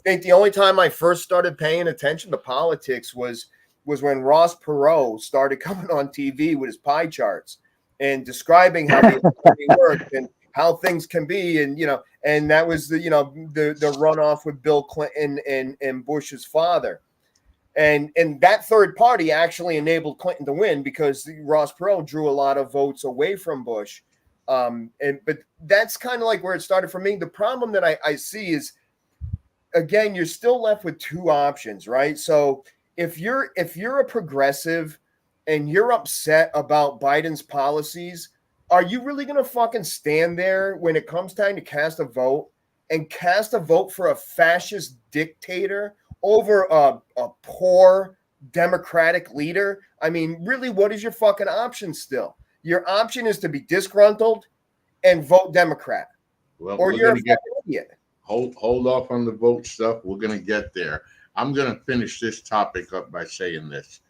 think the only time I first started paying attention to politics was when Ross Perot started coming on TV with his pie charts and describing how the economy worked and how things can be. And, and that was the runoff with Bill Clinton and Bush's father. And that third party actually enabled Clinton to win because Ross Perot drew a lot of votes away from Bush. But that's kind of like where it started for me. The problem that I see is, again, you're still left with two options, right? So if you're a progressive and you're upset about Biden's policies, are you really going to fucking stand there when it comes time to cast a vote and cast a vote for a fascist dictator over a poor Democratic leader? I mean, really, what is your fucking option still? Your option is to be disgruntled and vote Democrat. Well, or you're a fucking idiot. Hold off on the vote stuff. We're going to get there. I'm going to finish this topic up by saying this.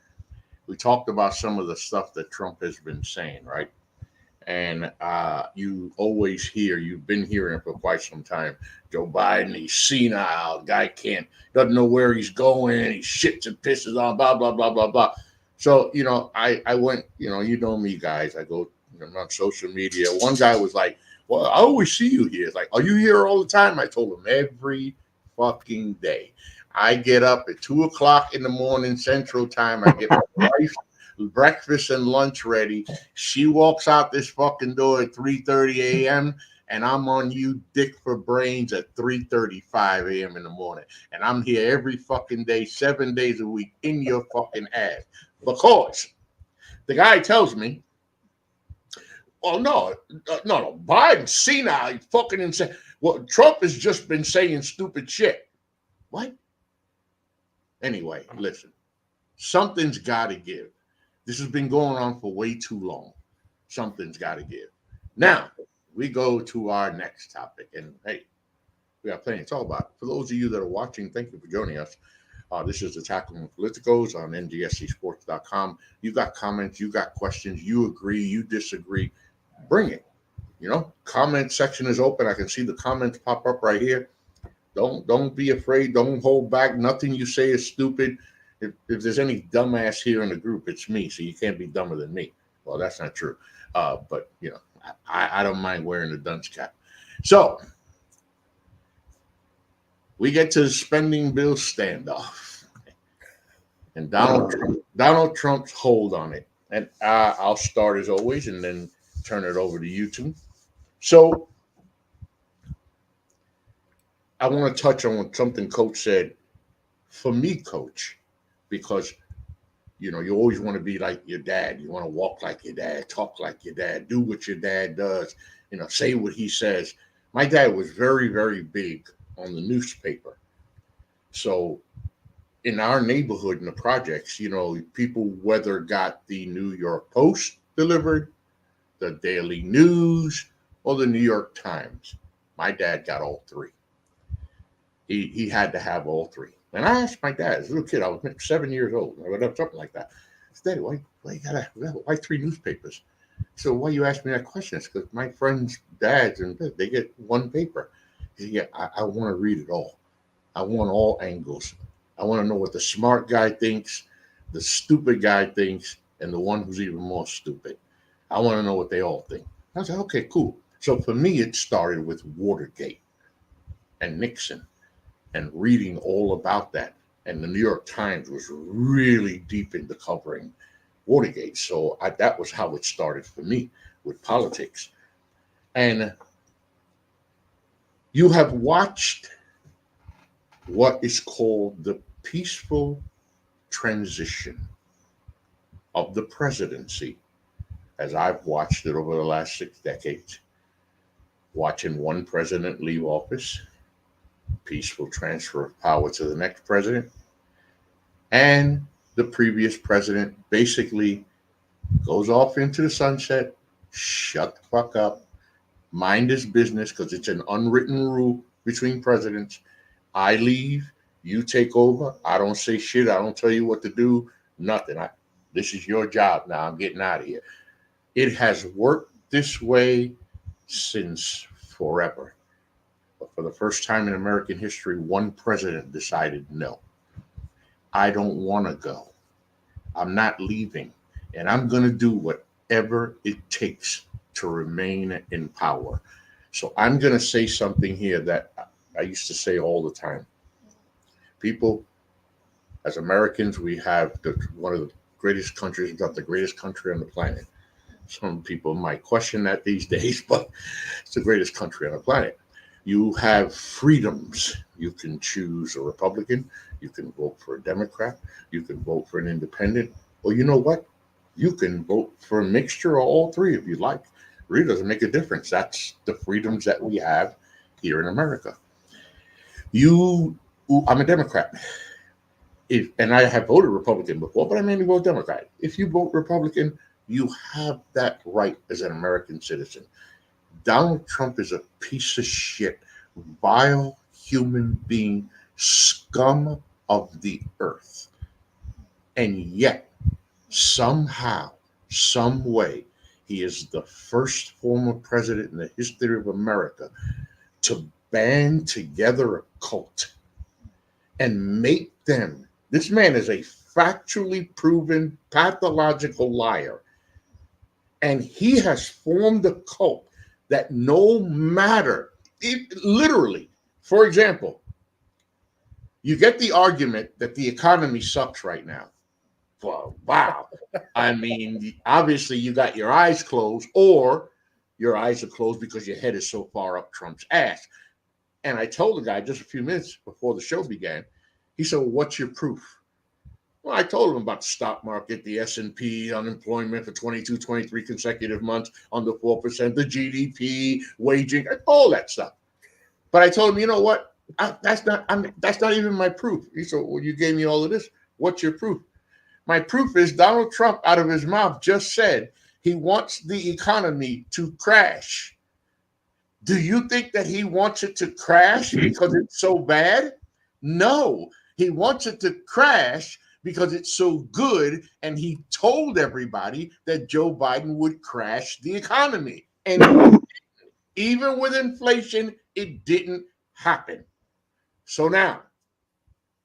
We talked about some of the stuff that Trump has been saying, right? And you always hear, you've been hearing it for quite some time, Joe Biden, he's senile, guy doesn't know where he's going, he shits and pisses on, blah, blah, blah, blah, blah. So, I went, you know me, guys, I go on social media. One guy was like, well, I always see you here. It's like, are you here all the time? I told him every fucking day. I get up at 2:00 in the morning Central Time. I get my wife breakfast and lunch ready. She walks out this fucking door at 3:30 a.m. and I'm on you dick for brains at 3:35 a.m. in the morning. And I'm here every fucking day, 7 days a week in your fucking ass. Because the guy tells me, well, no, Biden's senile, he's fucking insane. Well, Trump has just been saying stupid shit. What? Anyway, listen, something's got to give. This has been going on for way too long. Something's got to give. Now, we go to our next topic. And, hey, we got plenty to talk about. For those of you that are watching, thank you for joining us. This is the Tackling Politicos on NGSCSports.com. You got comments, you got questions, you agree, you disagree. Bring it. Comment section is open. I can see the comments pop up right here. Don't be afraid. Don't hold back. Nothing you say is stupid. If there's any dumbass here in the group, it's me. So you can't be dumber than me. Well, that's not true. But I don't mind wearing the dunce cap. So we get to the spending bill standoff, and Donald Trump's hold on it. And I'll start as always, and then turn it over to you two. So I want to touch on something Coach said for me, Coach, because you always want to be like your dad. You want to walk like your dad, talk like your dad, do what your dad does, say what he says. My dad was very, very big on the newspaper. So in our neighborhood, in the projects, people whether got the New York Post delivered, the Daily News, or the New York Times. My dad got all three. He had to have all three. And I asked my dad as a little kid, I was 7 years old, or whatever, something like that. I said, Daddy, why three newspapers? So why you ask me that question? It's because my friends' dads and they get one paper. He said, yeah, I want to read it all. I want all angles. I want to know what the smart guy thinks, the stupid guy thinks, and the one who's even more stupid. I want to know what they all think. I said, okay, cool. So for me, it started with Watergate and Nixon and reading all about that. And the New York Times was really deep into covering Watergate. So that was how it started for me with politics. And you have watched what is called the peaceful transition of the presidency, as I've watched it over the last 6 decades, watching one president leave office, peaceful transfer of power to the next president, and the previous president basically goes off into the sunset, shut the fuck up, mind his business, because it's an unwritten rule between presidents. I leave, you take over. I don't say shit. I don't tell you what to do. Nothing. This is your job now. I'm getting out of here. It has worked this way since forever. But for the first time in American history, one president decided, no, I don't want to go. I'm not leaving. And I'm going to do whatever it takes to remain in power. So I'm going to say something here that I used to say all the time. People, as Americans, we have one of the greatest countries, if not the greatest country on the planet. Some people might question that these days, but it's the greatest country on the planet. You have freedoms. You can choose a Republican. You can vote for a Democrat. You can vote for an independent. Or you know what? You can vote for a mixture of all three if you like. It really doesn't make a difference. That's the freedoms that we have here in America. I'm a Democrat. And I have voted Republican before, but I mainly vote Democrat. If you vote Republican, you have that right as an American citizen. Donald Trump is a piece of shit, vile human being, scum of the earth. And yet, somehow, some way, he is the first former president in the history of America to band together a cult and make them. This man is a factually proven pathological liar. And he has formed a cult that no matter, literally, for example, you get the argument that the economy sucks right now. Well, wow. I mean, obviously you got your eyes closed, or your eyes are closed because your head is so far up Trump's ass. And I told the guy just a few minutes before the show began, he said, well, what's your proof? Well, I told him about the stock market, the S&P, unemployment for 22, 23 consecutive months under 4%, the GDP, waging, all that stuff. But I told him, you know what? That's not even my proof. He said, well, you gave me all of this. What's your proof? My proof is Donald Trump out of his mouth just said he wants the economy to crash. Do you think that he wants it to crash because it's so bad? No, he wants it to crash because it's so good, and he told everybody that Joe Biden would crash the economy. And even with inflation, it didn't happen. So now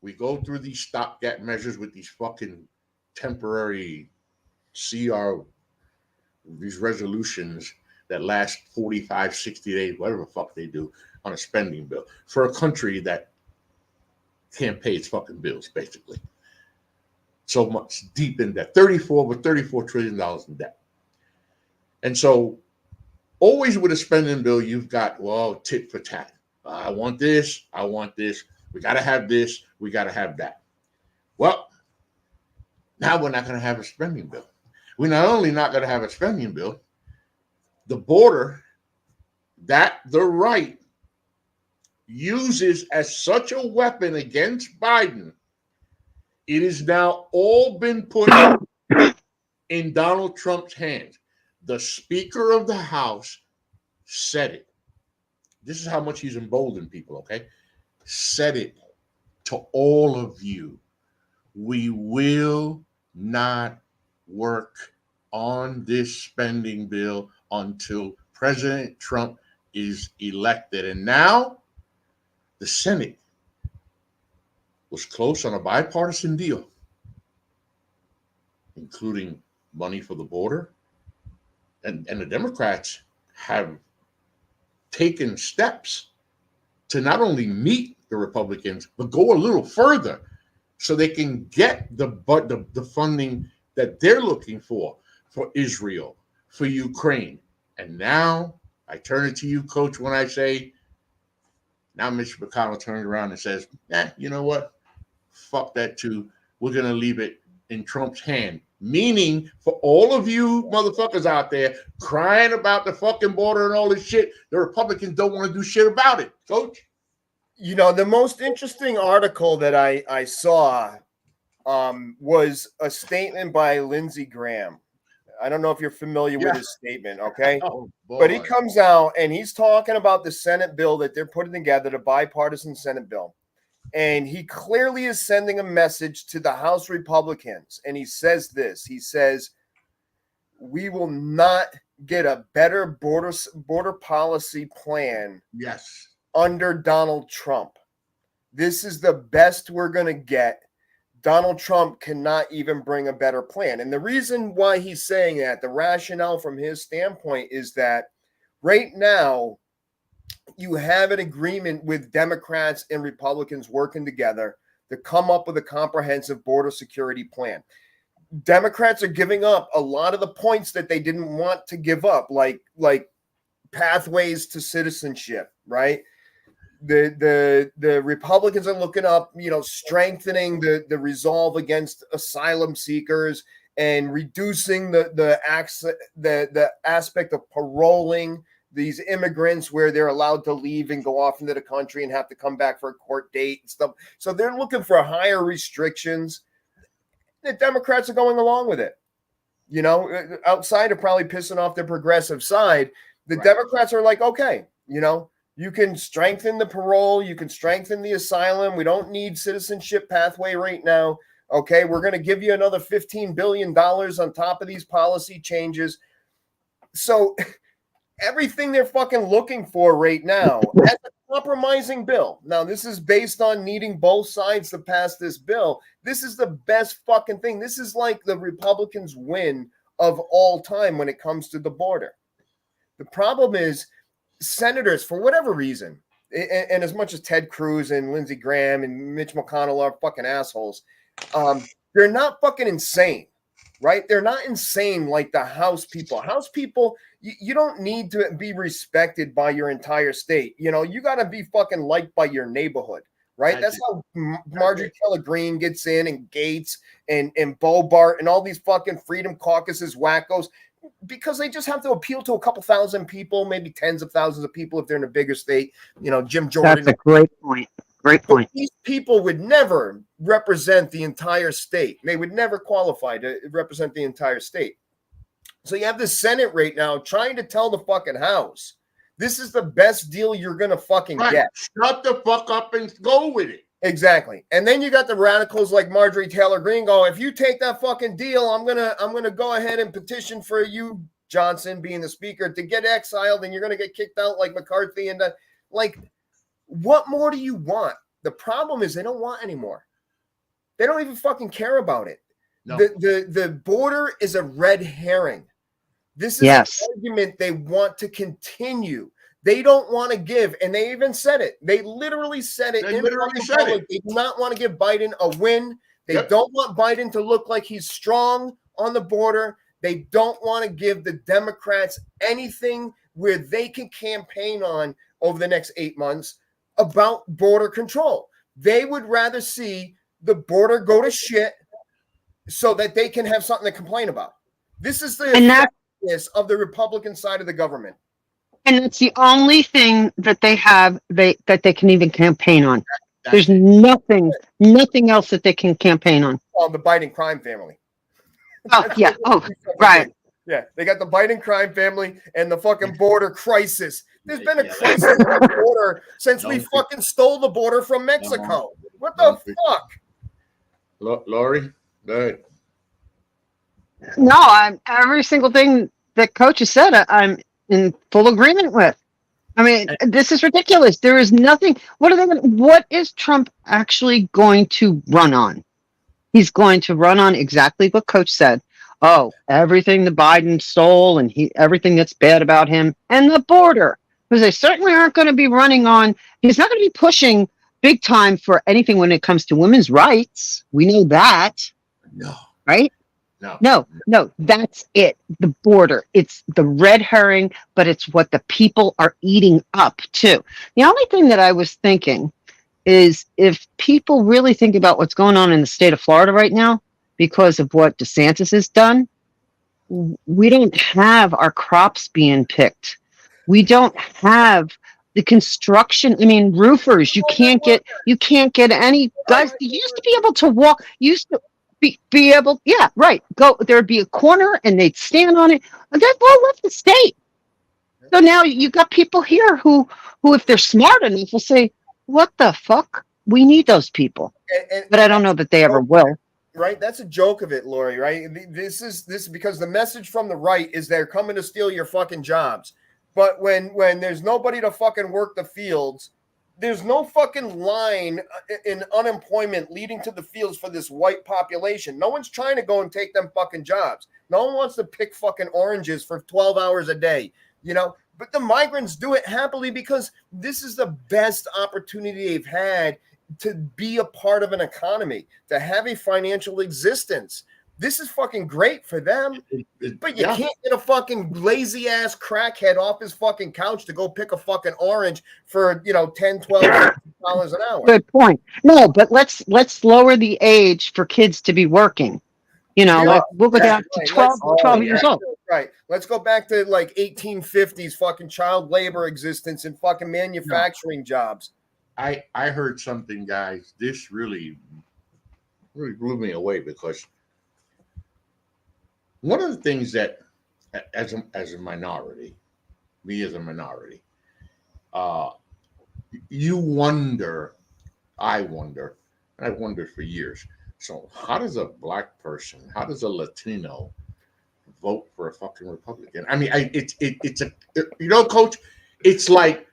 we go through these stopgap measures with these fucking temporary these resolutions that last 45, 60 days, whatever the fuck they do, on a spending bill for a country that can't pay its fucking bills, basically. So much deep in debt, $34 trillion in debt. And so always with a spending bill, you've got, well, tit for tat. I want this. We got to have this. We got to have that. Well, now we're not going to have a spending bill. We're not only not going to have a spending bill, the border that the right uses as such a weapon against Biden, it is now all been put in Donald Trump's hands. The Speaker of the House said it. This is how much he's emboldened people, okay? Said it to all of you. We will not work on this spending bill until President Trump is elected. And now the Senate was close on a bipartisan deal, including money for the border. And the Democrats have taken steps to not only meet the Republicans, but go a little further so they can get the funding that they're looking for Israel, for Ukraine. And now I turn it to you, Coach, when I say, now Mitch McConnell turns around and says, you know what? Fuck that too. We're going to leave it in Trump's hand. Meaning, for all of you motherfuckers out there crying about the fucking border and all this shit, the Republicans don't want to do shit about it, Coach. You know, the most interesting article that I saw was a statement by Lindsey Graham. I don't know if you're familiar with his statement, okay? Oh, boy. But he comes out and he's talking about the Senate bill that they're putting together, the bipartisan Senate bill. And he clearly is sending a message to the House Republicans. And he says this. He says, we will not get a better border policy plan under Donald Trump. This is the best we're going to get. Donald Trump cannot even bring a better plan. And the reason why he's saying that, the rationale from his standpoint, is that right now, you have an agreement with Democrats and Republicans working together to come up with a comprehensive border security plan. Democrats are giving up a lot of the points that they didn't want to give up, like pathways to citizenship, right? The Republicans are looking up, strengthening the resolve against asylum seekers and reducing the aspect of paroling these immigrants where they're allowed to leave and go off into the country and have to come back for a court date and stuff. So they're looking for higher restrictions. The Democrats are going along with it. Outside of probably pissing off the progressive side, the Democrats are like, okay, you can strengthen the parole, you can strengthen the asylum. We don't need citizenship pathway right now. Okay, we're going to give you another $15 billion on top of these policy changes. So everything they're fucking looking for right now as a compromising bill. Now, this is based on needing both sides to pass this bill. This is the best fucking thing. This is like the Republicans' win of all time when it comes to the border. The problem is senators, for whatever reason, and as much as Ted Cruz and Lindsey Graham and Mitch McConnell are fucking assholes, they're not fucking insane. Right? They're not insane like the House people. House people, you don't need to be respected by your entire state. You got to be fucking liked by your neighborhood, right? That's how Marjorie Taylor Greene gets in, and Gates and Bobart and all these fucking Freedom Caucuses wackos, because they just have to appeal to a couple thousand people, maybe tens of thousands of people if they're in a bigger state. Jim Jordan. That's a great point. Great point. But these people would never represent the entire state. They would never qualify to represent the entire state. So you have the Senate right now trying to tell the fucking House, this is the best deal you're going to fucking get. Shut the fuck up and go with it. Exactly. And then you got the radicals like Marjorie Taylor Greene go, if you take that fucking deal, I'm gonna go ahead and petition for you, Johnson, being the speaker, to get exiled, and you're gonna get kicked out like McCarthy. And what more do you want? The problem is they don't want any more. They don't even fucking care about it. No. The border is a red herring. This is an argument they want to continue. They don't want to give, and they even said it. They literally said it. They do not want to give Biden a win. They don't want Biden to look like he's strong on the border. They don't want to give the Democrats anything where they can campaign on over the next 8 months about border control. They would rather see the border go to shit so that they can have something to complain about. This is the effectiveness of the Republican side of the government. And it's the only thing that they have that they can even campaign on. There's nothing else that they can campaign on. Well, the Biden crime family. Oh, yeah. Oh, right. Yeah, they got the Biden crime family and the fucking border crisis. There's been a crisis on the border since we fucking stole the border from Mexico. What the fuck? Lori, go ahead. No, I'm every single thing that Coach has said, I'm in full agreement with. I mean, this is ridiculous. There is nothing. What is Trump actually going to run on? He's going to run on exactly what Coach said. Oh, everything the Biden stole and everything that's bad about him and the border. Because they certainly aren't going to be running on. He's not going to be pushing big time for anything when it comes to women's rights. We know that. No. Right? No, that's it. The border. It's the red herring, but it's what the people are eating up too. The only thing that I was thinking is if people really think about what's going on in the state of Florida right now, because of what DeSantis has done, we don't have our crops being picked. We don't have the construction. I mean, roofers, you can't get any guys. You used to be able to walk, be able, yeah, right. There'd be a corner and they'd stand on it. They've all left the state. So now you got people here who if they're smart enough will say, what the fuck? We need those people. But I don't know that they ever will. Right? That's a joke of it, Lori, right? This is because the message from the right is they're coming to steal your fucking jobs. But when there's nobody to fucking work the fields, there's no fucking line in unemployment leading to the fields for this white population. No one's trying to go and take them fucking jobs. No one wants to pick fucking oranges for 12 hours a day, you know? But the migrants do it happily because this is the best opportunity they've had to be a part of an economy, to have a financial existence. This is fucking great for them. But you can't get a fucking lazy ass crackhead off his fucking couch to go pick a fucking orange for, $10, $12 an hour. Good point. No, but let's lower the age for kids to be working. Like we'll go down to 12 years old. Right. Let's go back to like 1850s fucking child labor existence and fucking manufacturing jobs. I heard something, guys. This really blew me away because one of the things that, as a minority, me as a minority, you wonder, I wonder, and I've wondered for years. So how does a black person, how does a Latino vote for a fucking Republican? I mean, it's a, Coach, it's like,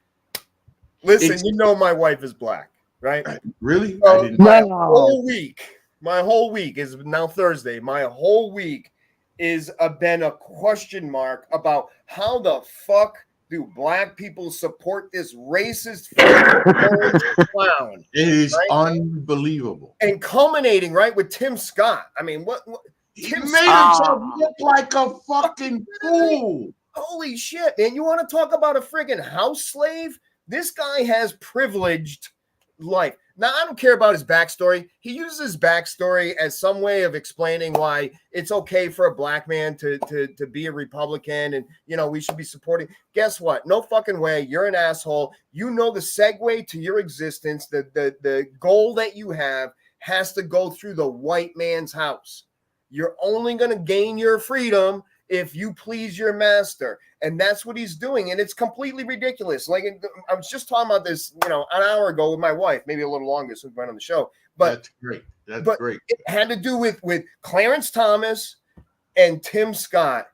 listen, my wife is black, right? Really? My whole week is now Thursday. My whole week is been a question mark about how the fuck do black people support this racist clown? It is unbelievable. And culminating right with Tim Scott. I mean, what he made himself look like a fucking fool. Holy shit, man! You want to talk about a friggin' house slave? This guy has privileged life. Now, I don't care about his backstory. He uses his backstory as some way of explaining why it's okay for a black man to be a Republican and, we should be supporting. Guess what? No fucking way. You're an asshole. You know the segue to your existence, the goal that you have has to go through the white man's house. You're only going to gain your freedom if you please your master. And that's what he's doing. And it's completely ridiculous. Like, I was just talking about this, an hour ago with my wife, maybe a little longer since we went on the show. But that's great. That's great. It had to do with Clarence Thomas and Tim Scott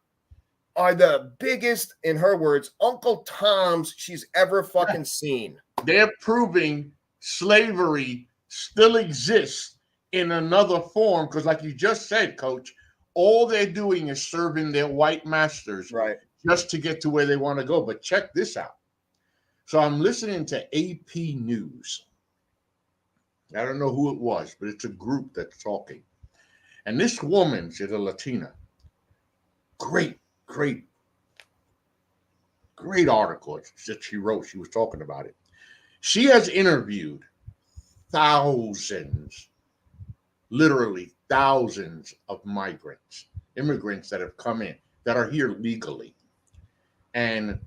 are the biggest, in her words, Uncle Toms she's ever fucking seen. They're proving slavery still exists in another form. Because like you just said, Coach, all they're doing is serving their white masters, right, just to get to where they want to go. But check this out. So I'm listening to AP News. I don't know who it was, but it's a group that's talking. And this woman, she's a Latina. Great article that she wrote. She was talking about it. She has interviewed thousands, literally thousands of immigrants that have come in, that are here legally. And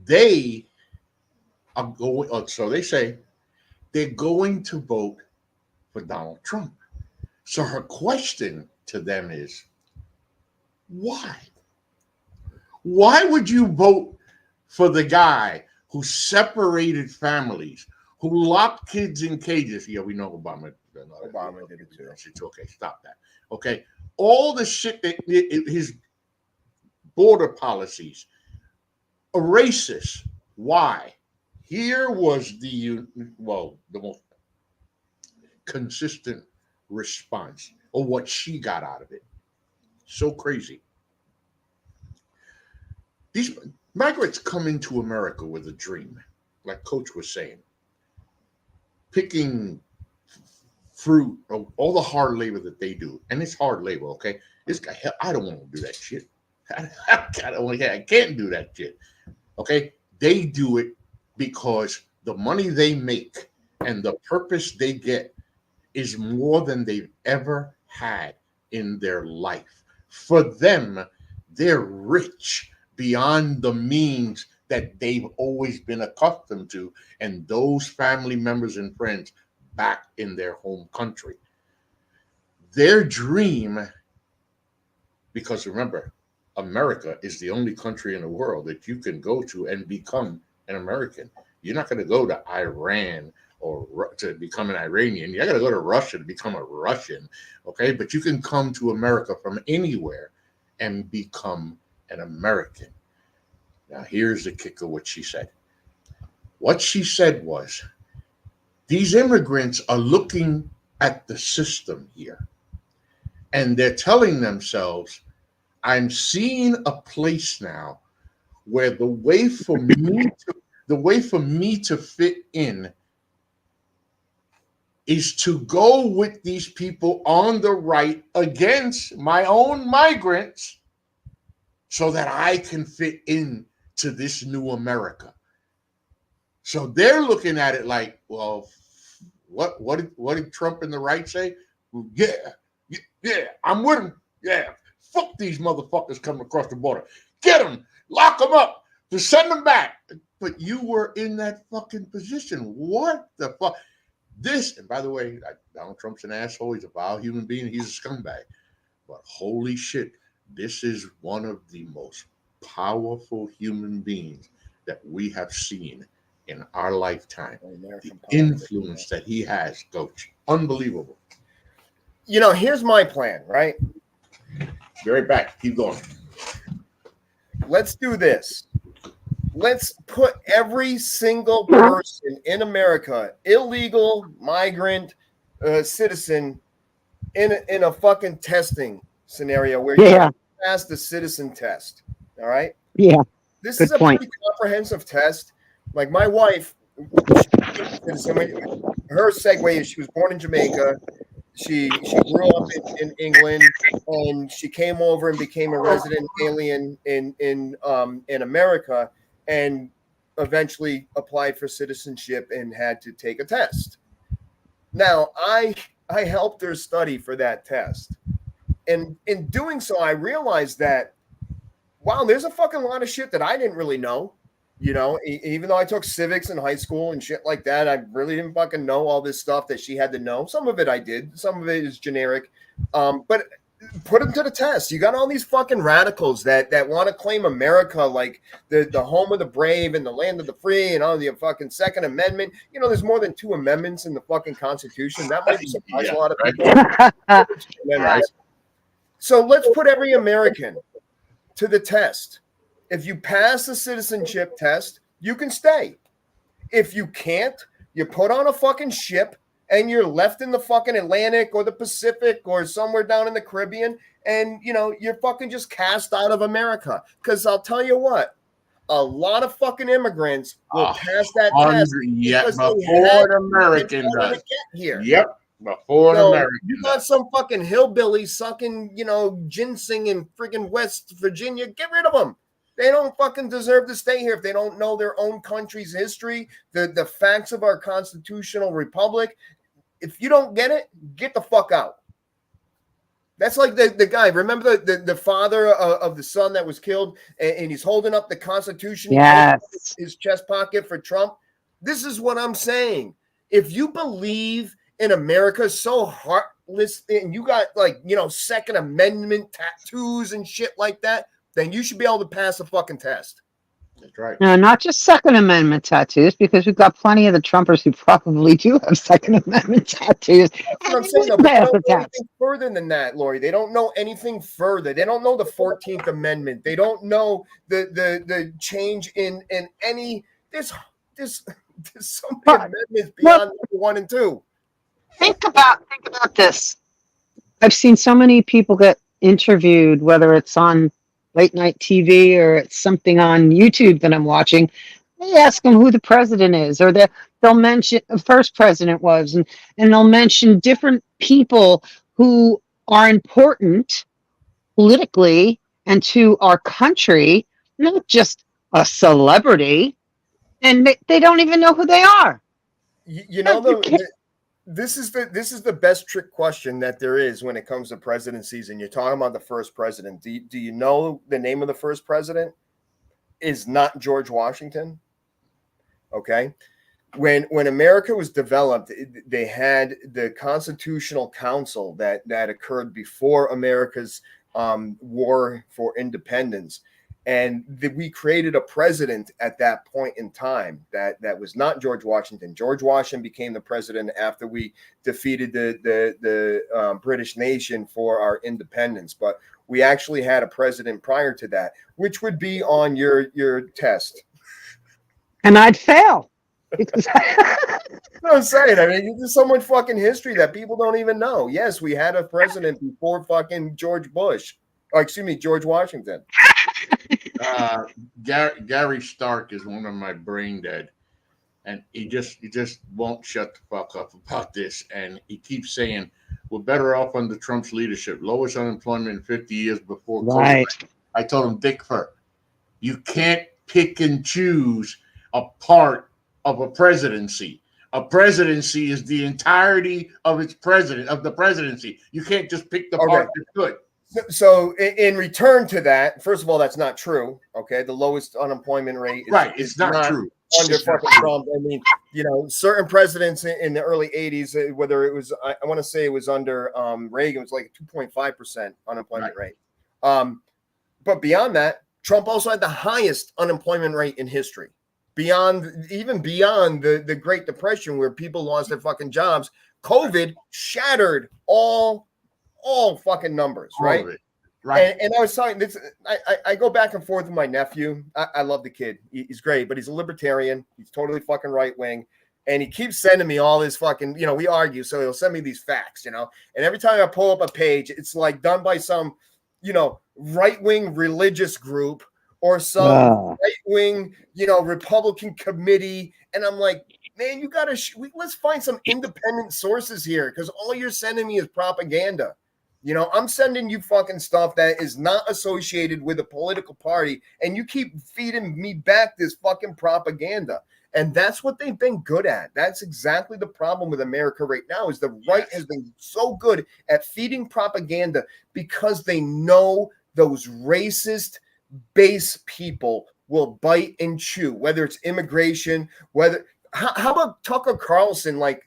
they are going, so they say they're going to vote for Donald Trump. So her question to them is, why? Why would you vote for the guy who separated families, who locked kids in cages? Yeah, we know Obama did it too. It's okay, stop that. Okay, all the shit that his border policies are racist. Why? Here was the most consistent response, or what she got out of it. So crazy. These migrants come into America with a dream, like Coach was saying, picking fruit, all the hard labor that they do, and it's hard labor. Okay, this guy, I don't want to do that shit. I can't do that shit. Okay, they do it because the money they make and the purpose they get is more than they've ever had in their life. For them, they're rich beyond the means that they've always been accustomed to, and those family members and friends back in their home country. Their dream, because remember, America is the only country in the world that you can go to and become an American. You're not going to go to Iran or to become an Iranian. You're not going to go to Russia to become a Russian, okay? But you can come to America from anywhere and become an American. Now, here's the kicker, what she said. What she said was, these immigrants are looking at the system here, and they're telling themselves, I'm seeing a place now where the way for me to fit in is to go with these people on the right against my own migrants so that I can fit in to this new America. So they're looking at it like, well, what did Trump and the right say? Well, yeah, I'm with him. Yeah, fuck these motherfuckers coming across the border. Get them, lock them up, to send them back. But you were in that fucking position. What the fuck? This, and by the way, Donald Trump's an asshole. He's a vile human being. He's a scumbag. But holy shit, this is one of the most powerful human beings that we have seen in our lifetime. The influence that he has, Coach, unbelievable. You know, here's my plan, right? Be right back. Keep going. Let's do this. Let's put every single person in America, illegal, migrant, citizen, in a fucking testing scenario where you pass the citizen test. All right? Yeah. This Good is a point. pretty comprehensive test. Like my wife, her segue is she was born in Jamaica. She grew up in England, and she came over and became a resident alien in America, and eventually applied for citizenship and had to take a test. Now, I helped her study for that test. And in doing so, I realized that, wow, there's a fucking lot of shit that I didn't really know. You know, even though I took civics in high school and shit like that, I really didn't fucking know all this stuff that she had to know. Some of it I did. Some of it is generic. But put them to the test. You got all these fucking radicals that want to claim America like the home of the brave and the land of the free and all the fucking Second Amendment. You know, there's more than 2 amendments in the fucking Constitution. That might surprise a lot of people. Right. So let's put every American to the test. If you pass the citizenship test, you can stay. If you can't, you put on a fucking ship and you're left in the fucking Atlantic or the Pacific or somewhere down in the Caribbean, and you know, you're fucking just cast out of America. Because I'll tell you what, a lot of fucking immigrants will pass that test because before an American does. Get here. Yep. Before an American. You got some fucking hillbilly sucking, you know, ginseng in friggin' West Virginia. Get rid of them. They don't fucking deserve to stay here if they don't know their own country's history, the facts of our constitutional republic. If you don't get it, get the fuck out. That's like the guy. Remember the father of the son that was killed, and he's holding up the Constitution. Yes. His chest pocket for Trump. This is what I'm saying. If you believe in America so heartless, and you got Second Amendment tattoos and shit like that, then you should be able to pass a fucking test. That's right. No, not just Second Amendment tattoos, because we've got plenty of the Trumpers who probably do have Second Amendment tattoos. That's what I'm saying. No, but they don't know anything further than that, Lori. They don't know anything further. They don't know the 14th Amendment. They don't know the change in any. There's so many amendments beyond 1 and 2. Think about this. I've seen so many people get interviewed, whether it's on late night TV or it's something on YouTube that I'm watching. They ask them who the president is, or they'll mention the first president was, and they'll mention different people who are important politically and to our country, not just a celebrity, and they don't even know who they are. This is the best trick question that there is when it comes to presidencies, and you're talking about the first president. Do you know the name of the first president? Is not George Washington. Okay. When America was developed, they had the Constitutional Council that occurred before America's war for independence. And we created a president at that point in time that was not George Washington. George Washington became the president after we defeated the British nation for our independence. But we actually had a president prior to that, which would be on your test. And I'd fail. I'm saying, I mean, there's so much fucking history that people don't even know. Yes, we had a president before fucking George Bush. George Washington. Gary Stark is one of my brain dead, and he just won't shut the fuck up about this. And he keeps saying we're better off under Trump's leadership, lowest unemployment in 50 years before COVID. Right. I told him, Dick Fur, you can't pick and choose a part of a presidency. A presidency is the entirety of the presidency. You can't just pick the part that's good. So in return to that, first of all, that's not true. Okay, the lowest unemployment rate is not true under fucking Trump. I mean, certain presidents in the early 80s, whether it was, I want to say it was under Reagan, it was like 2.5% unemployment rate. But beyond that, Trump also had the highest unemployment rate in history. Beyond the Great Depression, where people lost their fucking jobs, COVID shattered all fucking numbers, right? Right. And I was talking this. I go back and forth with my nephew. I love the kid. He's great, but he's a libertarian. He's totally fucking right wing, and he keeps sending me all this fucking. We argue, so he'll send me these facts, And every time I pull up a page, it's like done by some, right wing religious group or some right wing, Republican committee, and I'm like, man, you gotta. Let's find some independent sources here, because all you're sending me is propaganda. I'm sending you fucking stuff that is not associated with a political party, and you keep feeding me back this fucking propaganda. And that's what they've been good at. That's exactly the problem with America right now, is the right has been so good at feeding propaganda because they know those racist base people will bite and chew, whether it's immigration, how about Tucker Carlson? I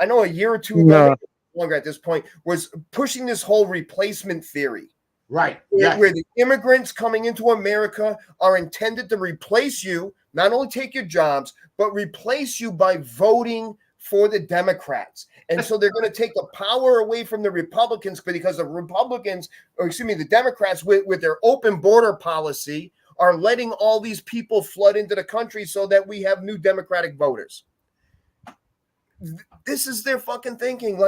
know a year or two ago, longer at this point, was pushing this whole replacement theory. Right. Where the immigrants coming into America are intended to replace you, not only take your jobs, but replace you by voting for the Democrats. And so they're going to take the power away from the Republicans, because the Democrats with their open border policy are letting all these people flood into the country so that we have new Democratic voters. This is their fucking thinking,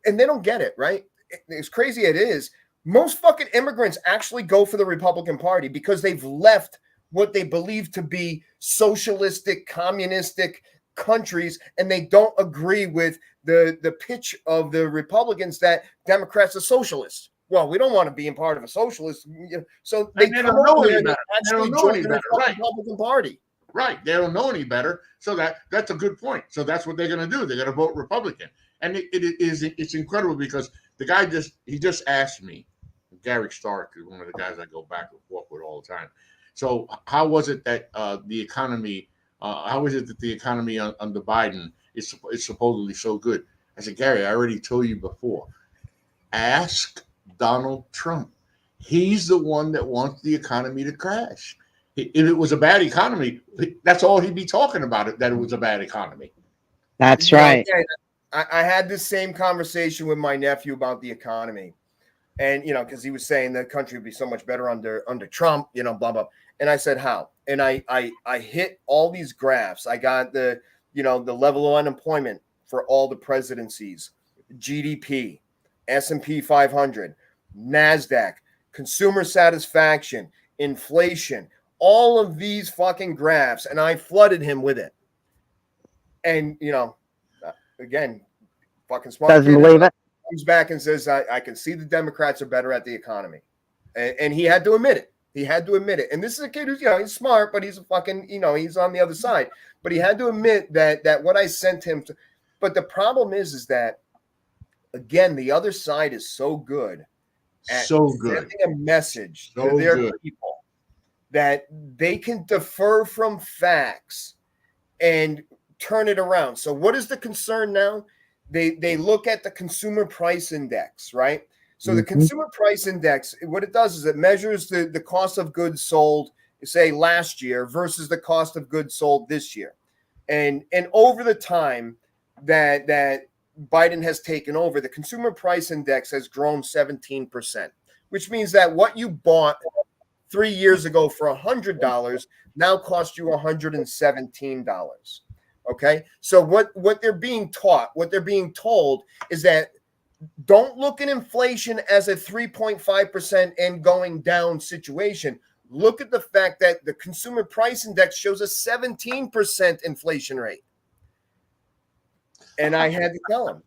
and they don't get it, right? As crazy as it is, most fucking immigrants actually go for the Republican Party because they've left what they believe to be socialistic, communistic countries, and they don't agree with the pitch of the Republicans that Democrats are socialists. well, we don't want to be in part of a socialist. So they And they come don't know over any there and better. They actually don't know join any the better, right? Republican Party. Right. They don't know any better. So that's a good point. So that's what they're going to do. They're going to vote Republican. And it's incredible because the guy just asked me, Gary Stark is one of the guys I go back and forth with all the time. So how was it that the economy, how is it that the economy under Biden is supposedly so good? I said, Gary, I already told you before. Ask Donald Trump. He's the one that wants the economy to crash. If it was a bad economy, that's all he'd be talking about, it, that it was a bad economy. That's right. I had this same conversation with my nephew about the economy. And, because he was saying the country would be so much better under Trump, blah, blah. And I said, how? And I hit all these graphs. I got the level of unemployment for all the presidencies, GDP, S&P 500, NASDAQ, consumer satisfaction, inflation, all of these fucking graphs. And I flooded him with it. And, again, fucking smart. Doesn't believe it. Comes back and says, I can see the Democrats are better at the economy. And he had to admit it. And this is a kid who's, he's smart, but he's a fucking, he's on the other side. But he had to admit that what I sent him to. But the problem is that, again, the other side is so good at sending a message to their people that they can defer from facts and turn it around. So what is the concern now? They look at the consumer price index, right? So the consumer price index, what it does is it measures the cost of goods sold, say last year versus the cost of goods sold this year. And over the time that Biden has taken over, the consumer price index has grown 17%, which means that what you bought 3 years ago for $100 now costs you $117. Okay, so what they're being taught, what they're being told is that don't look at inflation as a 3.5% and going down situation. Look at the fact that the consumer price index shows a 17% inflation rate. And I had to tell him,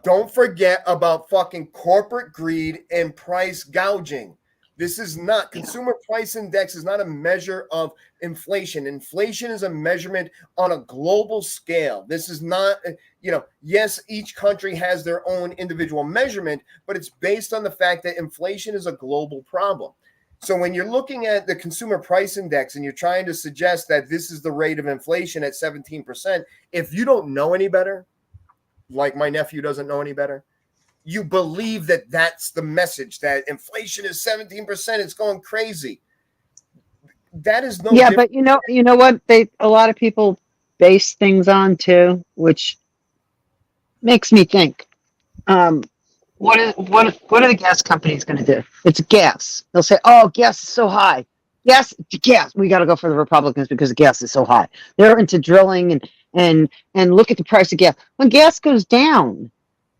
don't forget about fucking corporate greed and price gouging. This is not, consumer price index is not a measure of inflation. Inflation is a measurement on a global scale. This is not, yes, each country has their own individual measurement, but it's based on the fact that inflation is a global problem. So when you're looking at the consumer price index and you're trying to suggest that this is the rate of inflation at 17%, if you don't know any better, like my nephew doesn't know any better, you believe that that's the message, that inflation is 17%. It's going crazy. That is no. Yeah, but you know what? A lot of people base things on too, which makes me think. What are the gas companies going to do? It's gas. They'll say, "Oh, gas is so high. Gas. We got to go for the Republicans because the gas is so high." They're into drilling and look at the price of gas. When gas goes down,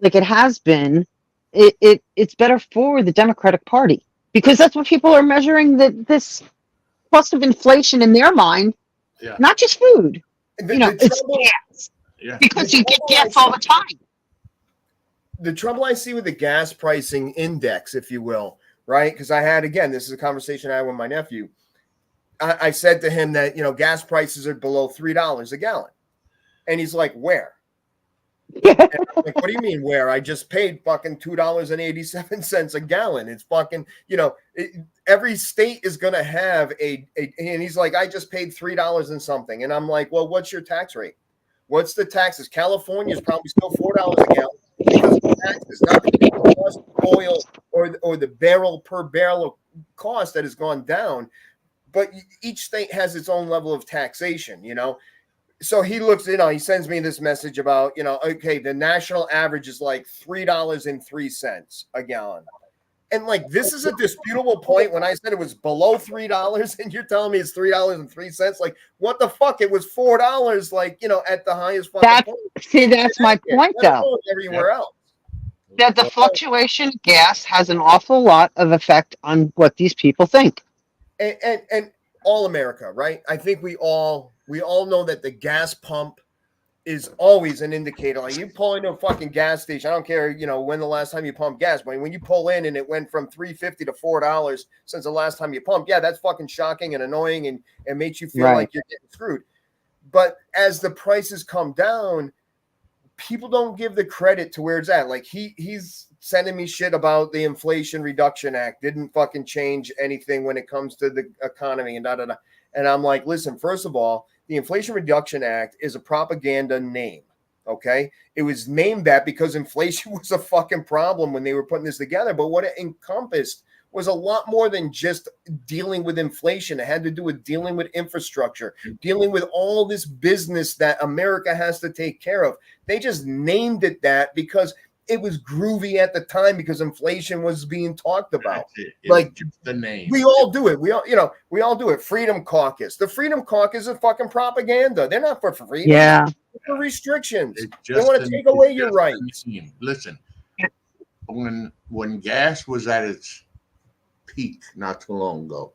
like it has been, it's better for the Democratic Party because that's what people are measuring this cost of inflation in their mind. Yeah. Not just food. It's gas. Yeah. Because you get gas all the time. The trouble I see with the gas pricing index, if you will, right? Because I had, again, this is a conversation I had with my nephew. I said to him that, gas prices are below $3 a gallon. And he's like, where? And I'm like, what do you mean where? I just paid fucking $2.87 a gallon. It's fucking, every state is going to have and he's like, I just paid $3 and something. And I'm like, well, what's your tax rate? What's the taxes? California is probably still $4 a gallon because of the taxes, not the cost of oil or the barrel per barrel cost that has gone down. But each state has its own level of taxation, So he looks, he sends me this message about, okay, the national average is like $3.03 a gallon. And like, this is a disputable point when I said it was below $3 and you're telling me it's $3.03. Like, what the fuck? It was $4, like, at the highest fucking point. See, that's my point, though. Everywhere else. That the fluctuation of gas has an awful lot of effect on what these people think. And all America, right? I think we all know that the gas pump is always an indicator. Like you pull into a fucking gas station. I don't care, when the last time you pumped gas, but when you pull in and it went from $3.50 to $4 since the last time you pumped, yeah, that's fucking shocking and annoying and makes you feel like you're getting screwed. But as the prices come down, people don't give the credit to where it's at. Like he's sending me shit about the Inflation Reduction Act didn't fucking change anything when it comes to the economy and da. And I'm like, listen, first of all, the Inflation Reduction Act is a propaganda name. Okay. It was named that because inflation was a fucking problem when they were putting this together. But what it encompassed was a lot more than just dealing with inflation. It had to do with dealing with infrastructure, dealing with all this business that America has to take care of. They just named it that because it was groovy at the time because inflation was being talked about. Like the name. We all do it. We all do it. Freedom Caucus. The Freedom Caucus is fucking propaganda. They're not for freedom. Yeah. They're for restrictions. They want to take away your rights. Listen, when gas was at its peak not too long ago,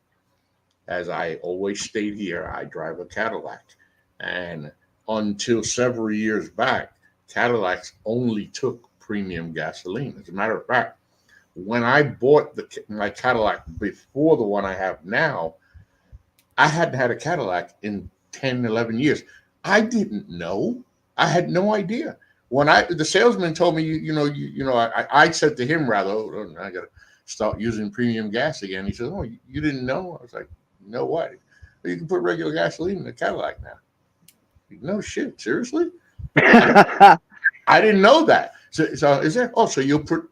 as I always state here, I drive a Cadillac, and until several years back, Cadillacs only took premium gasoline. As a matter of fact, when I bought my Cadillac before the one I have now, I hadn't had a Cadillac in 10, 11 years. I didn't know. I had no idea. When the salesman told me, I said to him rather, oh, I got to start using premium gas again. He said, oh, you didn't know? I was like, no, what? Well, you can put regular gasoline in the Cadillac now. No shit, seriously? I didn't know that. So is that? Oh, so you can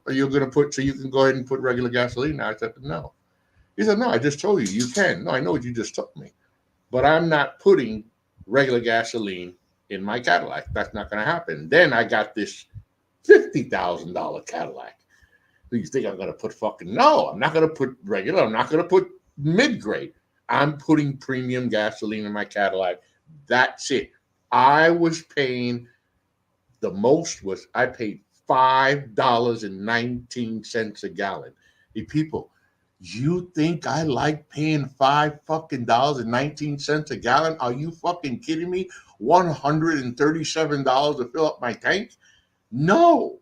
go ahead and put regular gasoline now? I said, no. He said, no, I just told you can. No, I know what you just told me, but I'm not putting regular gasoline in my Cadillac. That's not going to happen. Then I got this $50,000 Cadillac. Do you think I'm going to put no, I'm not going to put regular. I'm not going to put mid-grade. I'm putting premium gasoline in my Cadillac. That's it. I was paying the most I paid $5.19 a gallon. Hey, people, you think I like paying $5.19 a gallon? Are you fucking kidding me? $137 to fill up my tank? No.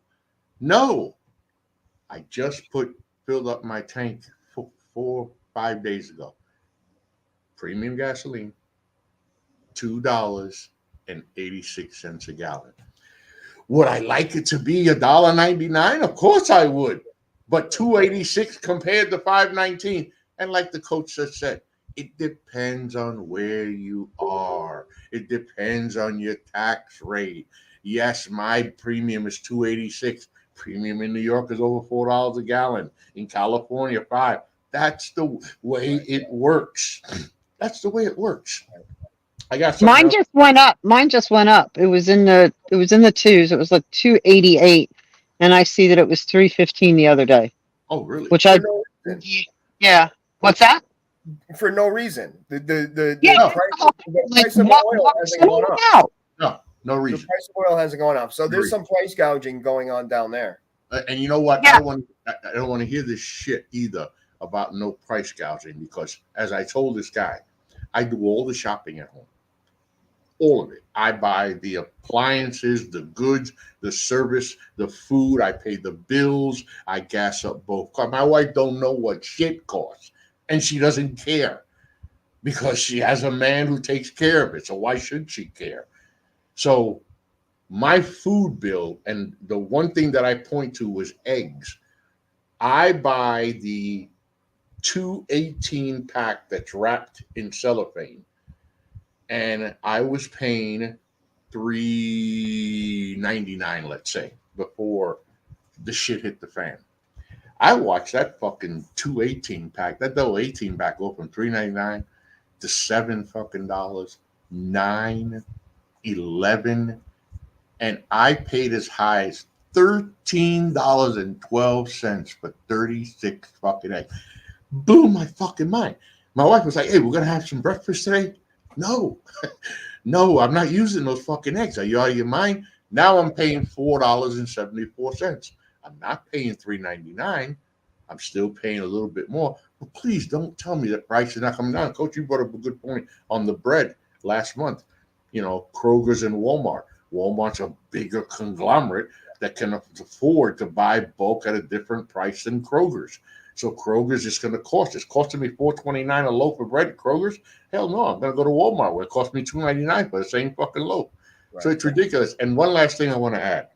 I just filled up my tank 5 days ago. Premium gasoline, $2.86 a gallon. Would I like it to be $1.99? Of course I would. But $2.86 compared to $5.19. And like the coach just said, it depends on where you are. It depends on your tax rate. Yes, my premium is $2.86. Premium in New York is over $4 a gallon. In California, $5. That's the way it works. That's the way it works. I got Mine just went up. It was in the twos. It was like 288, and I see that it was 315 the other day. Oh, really? What's that? For no reason. The price of oil hasn't gone up. No reason. The price of oil hasn't gone up. So there's some price gouging going on down there. And you know what? Yeah. I don't want to hear this shit either about no price gouging, because as I told this guy, I do all the shopping at home. All of it. I buy the appliances, the goods, the service, the food. I pay the bills. I gas up both cars. My wife don't know what shit costs, and she doesn't care because she has a man who takes care of it. So why should she care? So my food bill, and the one thing that I point to was eggs. I buy the 218 pack that's wrapped in cellophane, and I was paying $3.99, let's say, before the shit hit the fan. I watched that fucking 218 pack, that double 18 pack go from $3.99 to $7 fucking dollars, $9, $11, and I paid as high as $13.12 for 36 fucking eggs. Blew my fucking mind. My wife was like, hey, we're gonna have some breakfast today. No, I'm not using those fucking eggs. Are you out of your mind? Now I'm paying $4.74. I'm not paying $3.99. I'm still paying a little bit more. But please don't tell me that price is not coming down. Coach, you brought up a good point on the bread last month. Kroger's and Walmart. Walmart's a bigger conglomerate that can afford to buy bulk at a different price than Kroger's. So Kroger's is going to cost. It's costing me $4.29 a loaf of bread at Kroger's. Hell no, I'm going to go to Walmart where it costs me $2.99 for the same fucking loaf. Right. So it's ridiculous. And one last thing I want to add.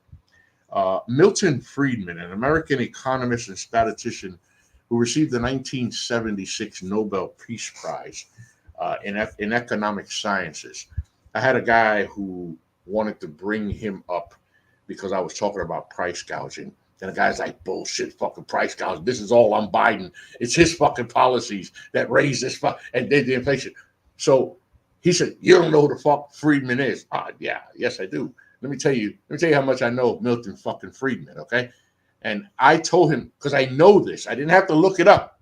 Milton Friedman, an American economist and statistician who received the 1976 Nobel Peace Prize in economic sciences. I had a guy who wanted to bring him up because I was talking about price gouging. And the guy's like, bullshit, fucking price gouging. This is all on Biden. It's his fucking policies that raised this and did the inflation. So he said, you don't know who the fuck Friedman is. Yeah, yes, I do. Let me tell you how much I know of Milton fucking Friedman, okay? And I told him, because I know this, I didn't have to look it up.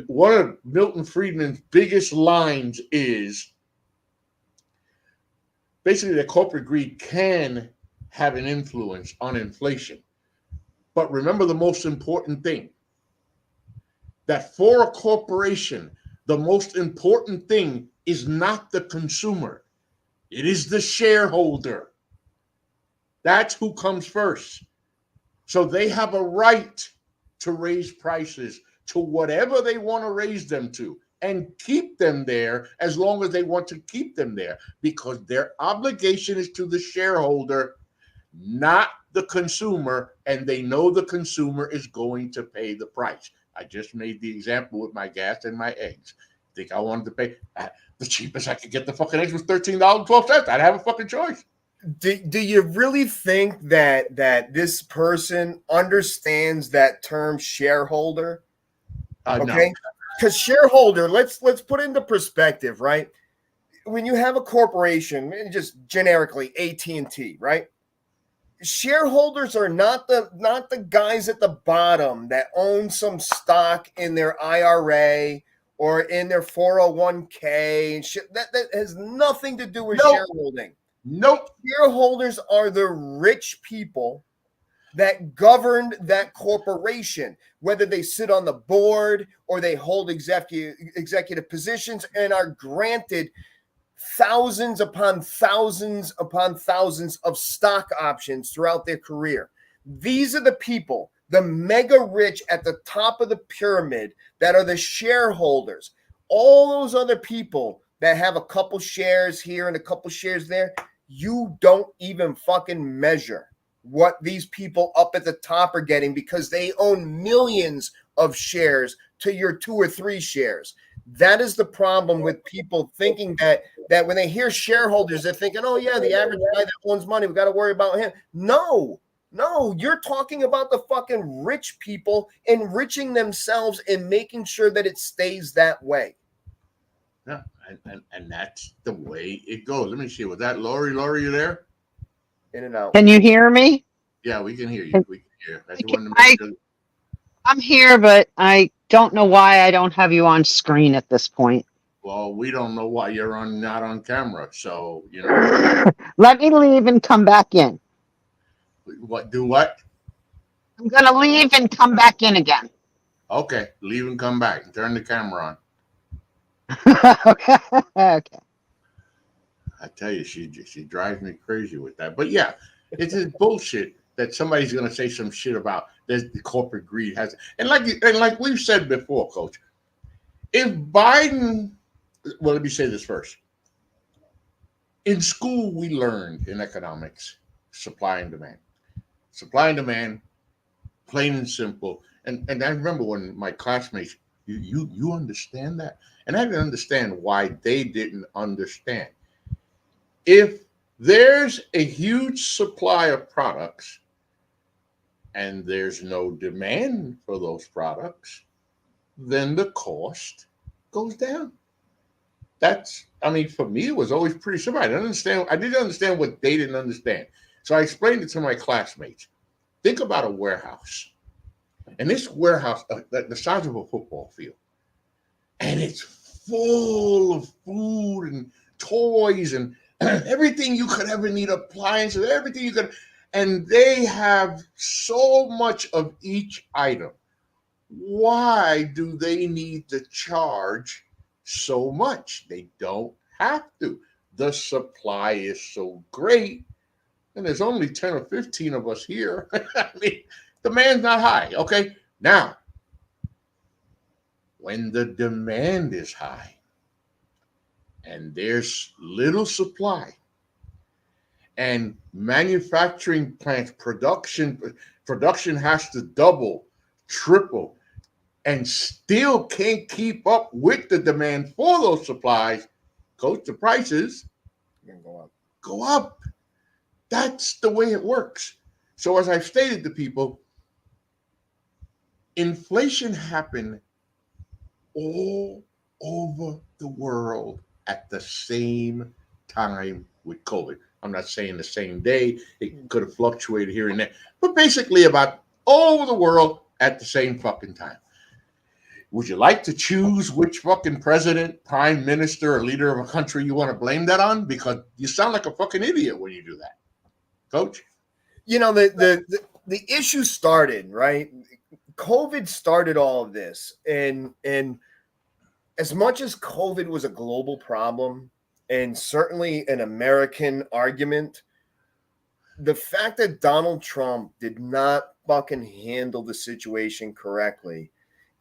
One of Milton Friedman's biggest lines is basically that corporate greed can have an influence on inflation. But remember the most important thing, that for a corporation, the most important thing is not the consumer. It is the shareholder. That's who comes first. So they have a right to raise prices to whatever they want to raise them to and keep them there as long as they want to keep them there, because their obligation is to the shareholder, not the consumer, and they know the consumer is going to pay the price. I just made the example with my gas and my eggs. I think I wanted to pay the cheapest I could get the fucking eggs was $13.12. I'd have a fucking choice. Do you really think that this person understands that term shareholder? Okay, because shareholder, let's put into perspective, right? When you have a corporation, just generically AT&T, right? Shareholders are not the guys at the bottom that own some stock in their IRA or in their 401k and shit. That has nothing to do with shareholding. Nope. Shareholders are the rich people that governed that corporation, whether they sit on the board or they hold executive positions and are granted thousands upon thousands upon thousands of stock options throughout their career. These are the people, the mega rich at the top of the pyramid, that are the shareholders. All those other people that have a couple shares here and a couple shares there, you don't even fucking measure what these people up at the top are getting, because they own millions of shares to your 2 or 3 shares. That is the problem with people thinking that when they hear shareholders, they're thinking, oh yeah, the average guy that owns money, we got to worry about him. No, you're talking about the fucking rich people enriching themselves and making sure that it stays that way. Yeah, and that's the way it goes. Let me see. Was that Lori? Lori, you there? In and out. Can you hear me? Yeah, we can hear you. We can hear. I just wanted to make sure. I'm here, but I don't know why I don't have you on screen at this point. Well, we don't know why you're not on camera. So, you know. Let me leave and come back in. What? Do what? I'm going to leave and come back in again. Okay. Leave and come back and turn the camera on. Okay. I tell you, she drives me crazy with that. But yeah, it's just bullshit that somebody's going to say some shit about the corporate greed has. And like we've said before, Coach, if Biden, well, let me say this first. In school, we learned in economics, supply and demand. Supply and demand, plain and simple. And I remember when my classmates, you understand that? And I didn't understand why they didn't understand. If there's a huge supply of products and there's no demand for those products, then the cost goes down. For me, it was always pretty simple. I didn't understand what they didn't understand. So I explained it to my classmates. Think about a warehouse. And this warehouse, the size of a football field, and it's full of food and toys and everything you could ever need, appliances, everything you could, and they have so much of each item. Why do they need to charge so much? They don't have to. The supply is so great and there's only 10 or 15 of us here. I mean, demand's not high. Okay. Now, when the demand is high and there's little supply, and manufacturing plants production has to double, triple, and still can't keep up with the demand for those supplies, coach, the prices go up. That's the way it works. So as I've stated to people, inflation happened all over the world at the same time with COVID. I'm not saying the same day. It could have fluctuated here and there, but basically about all over the world at the same fucking time. Would you like to choose which fucking president, prime minister, or leader of a country you want to blame that on? Because you sound like a fucking idiot when you do that, coach. You know, the issue started, right? COVID started all of this. And as much as COVID was a global problem and certainly an American argument, the fact that Donald Trump did not fucking handle the situation correctly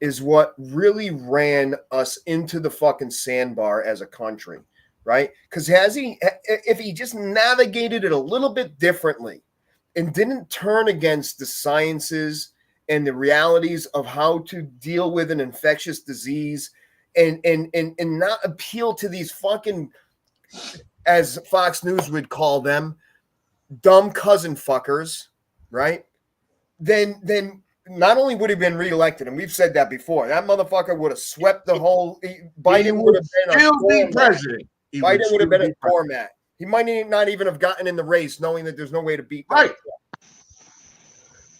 is what really ran us into the fucking sandbar as a country, right? Because if he just navigated it a little bit differently and didn't turn against the sciences and the realities of how to deal with an infectious disease and not appeal to these fucking, as Fox News would call them, dumb cousin fuckers, right? Then not only would he have been reelected, and we've said that before, that motherfucker would have swept the whole. Biden would have been still be president. Biden would have been a format. He might not even have gotten in the race, knowing that there's no way to beat. Right.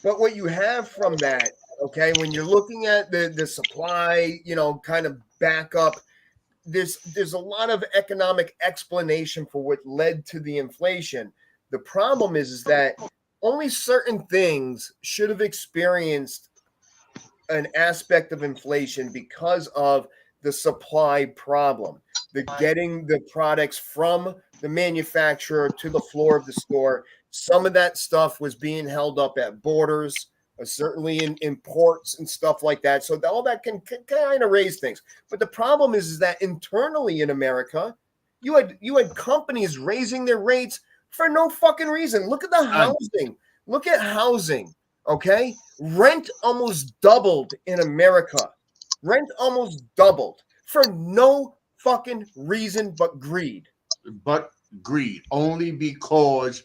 But what you have from that, okay, when you're looking at the supply, kind of backup, there's a lot of economic explanation for what led to the inflation. The problem is that only certain things should have experienced an aspect of inflation because of the supply problem, the getting the products from the manufacturer to the floor of the store. Some of that stuff was being held up at borders, certainly in ports and stuff like that. So all that can kind of raise things. But the problem is that internally in America, you had companies raising their rates for no fucking reason. Look at the housing. Look at housing, okay? Rent almost doubled in America. Rent almost doubled for no fucking reason but greed. But greed, only because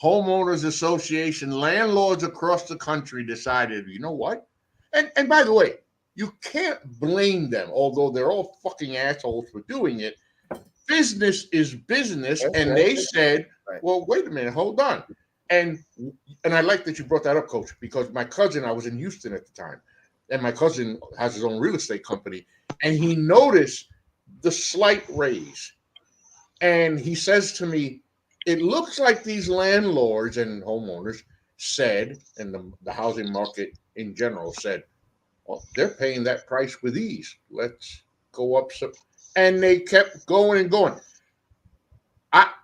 homeowners association, landlords across the country decided, you know what? And by the way, you can't blame them, although they're all fucking assholes for doing it. Business is business, and they said, well, wait a minute, hold on. And I like that you brought that up, Coach, because my cousin, I was in Houston at the time, and my cousin has his own real estate company, and he noticed the slight raise. And he says to me, it looks like these landlords and homeowners said, and the housing market in general said, well, they're paying that price with ease. Let's go up some. And they kept going and going.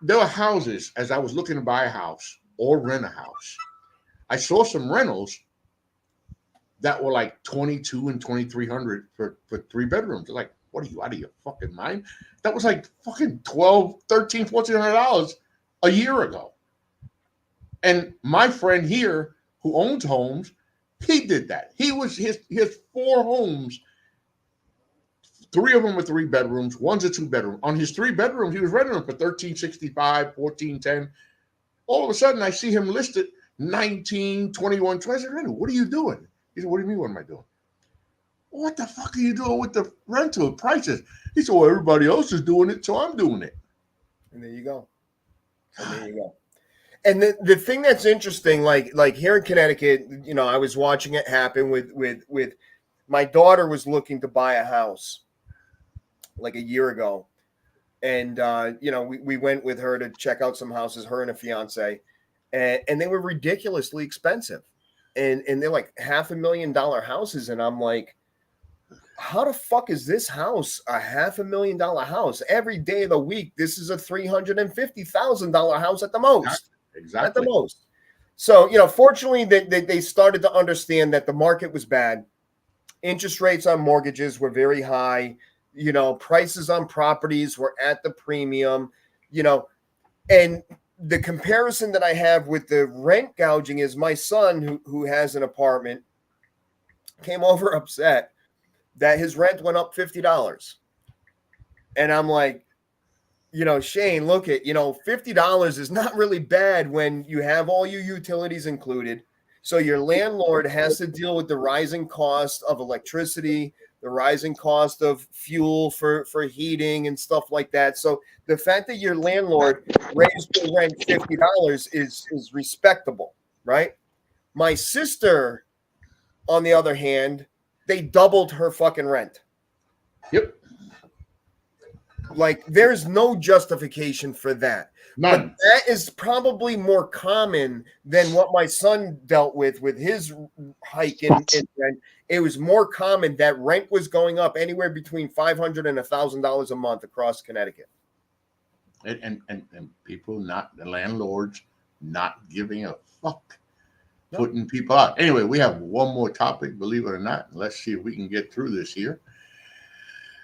There were houses, as I was looking to buy a house or rent a house, I saw some rentals that were like $2,200 and $2,300 for 3 bedrooms. They're like, what are you, out of your fucking mind? That was like fucking $1,200, $1,300, $1,400 a year ago. And my friend here who owns homes, he did that. He has 4 homes. 3 of them are 3 bedrooms. One's a 2-bedroom. On his 3 bedrooms, he was renting them for $1,365, $1,410. All of a sudden, I see him listed $19, $21. I said, what are you doing? He said, what do you mean, what am I doing? What the fuck are you doing with the rental prices? He said, well, everybody else is doing it, so I'm doing it. And there you go. And the thing that's interesting, like here in Connecticut, I was watching it happen with my daughter was looking to buy a house like a year ago. And, we went with her to check out some houses, her and a fiance, and they were ridiculously expensive. And they're like $500,000 houses. And I'm like, how the fuck is this house a $500,000 house? Every day of the week, this is a $350,000 house at the most. at the exactly. most. So, fortunately, they started to understand that the market was bad. Interest rates on mortgages were very high. Prices on properties were at the premium, and the comparison that I have with the rent gouging is my son, who has an apartment, came over upset that his rent went up $50. And I'm like, Shane, look at, $50 is not really bad when you have all your utilities included. So your landlord has to deal with the rising cost of electricity, the rising cost of fuel for heating and stuff like that. So the fact that your landlord raised your rent $50 is respectable, right? My sister, on the other hand, they doubled her fucking rent. Yep. Like, there's no justification for that. None. But that is probably more common than what my son dealt with his hike in rent. It was more common that rent was going up anywhere between $500 and $1,000 a month across Connecticut. And people, not the landlords, not giving a fuck, putting people out. Anyway, we have one more topic, believe it or not. Let's see if we can get through this here.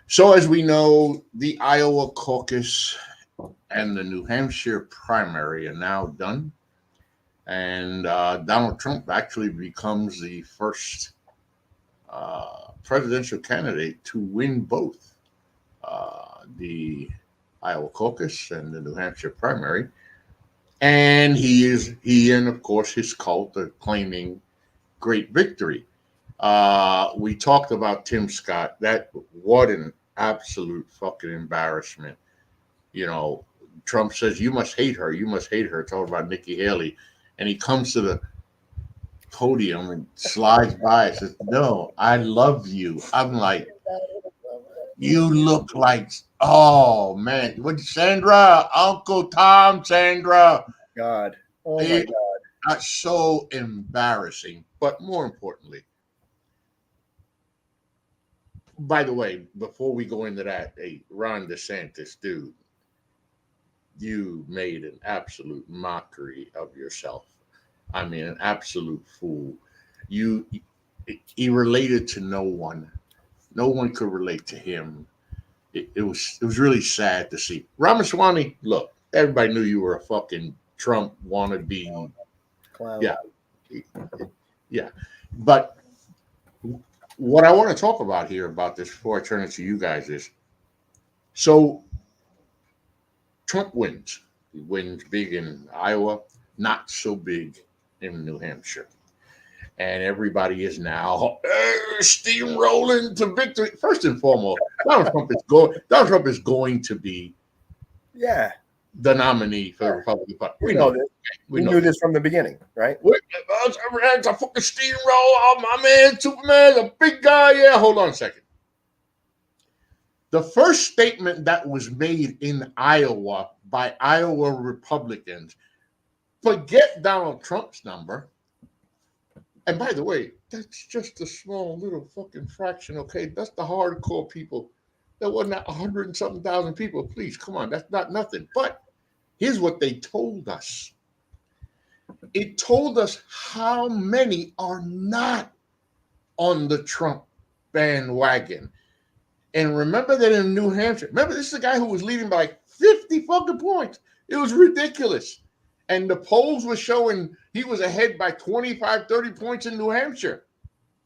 So as we know, the Iowa caucus and the New Hampshire primary are now done. And Donald Trump actually becomes the first presidential candidate to win both the Iowa caucus and the New Hampshire primary. And he and of course his cult are claiming great victory. We talked about Tim Scott. What an absolute fucking embarrassment. Trump says, you must hate her. You must hate her. Talking about Nikki Haley. And he comes to the podium and slides by and says, no, I love you. I'm like, you look like, oh man, what, Sandra, Uncle Tom, Sandra. God. Oh my God. That's so embarrassing. But more importantly, by the way, before we go into that, Ron DeSantis, dude, you made an absolute mockery of yourself. I mean, an absolute fool. He related to no one. No one could relate to him. It was really sad to see. Ramaswamy, look, everybody knew you were a fucking Trump wannabe Clown. Yeah. But what I want to talk about here about this before I turn it to you guys is, so Trump wins. He wins big in Iowa, not so big in New Hampshire. And everybody is now steamrolling to victory. First and foremost, Donald Trump is going to be the nominee for the Republican Party. We know this. We knew this from the beginning, right? It's a fucking steamroll. Oh, my man, Superman, a big guy. Yeah, hold on a second. The first statement that was made in Iowa by Iowa Republicans, forget Donald Trump's number. And by the way, that's just a small little fucking fraction, okay? That's the hardcore people. That wasn't 100 and something thousand people. Please, come on. That's not nothing. But here's what they told us. It told us how many are not on the Trump bandwagon. And remember that in New Hampshire, this is a guy who was leading by like 50 fucking points. It was ridiculous. And the polls were showing he was ahead by 25, 30 points in New Hampshire.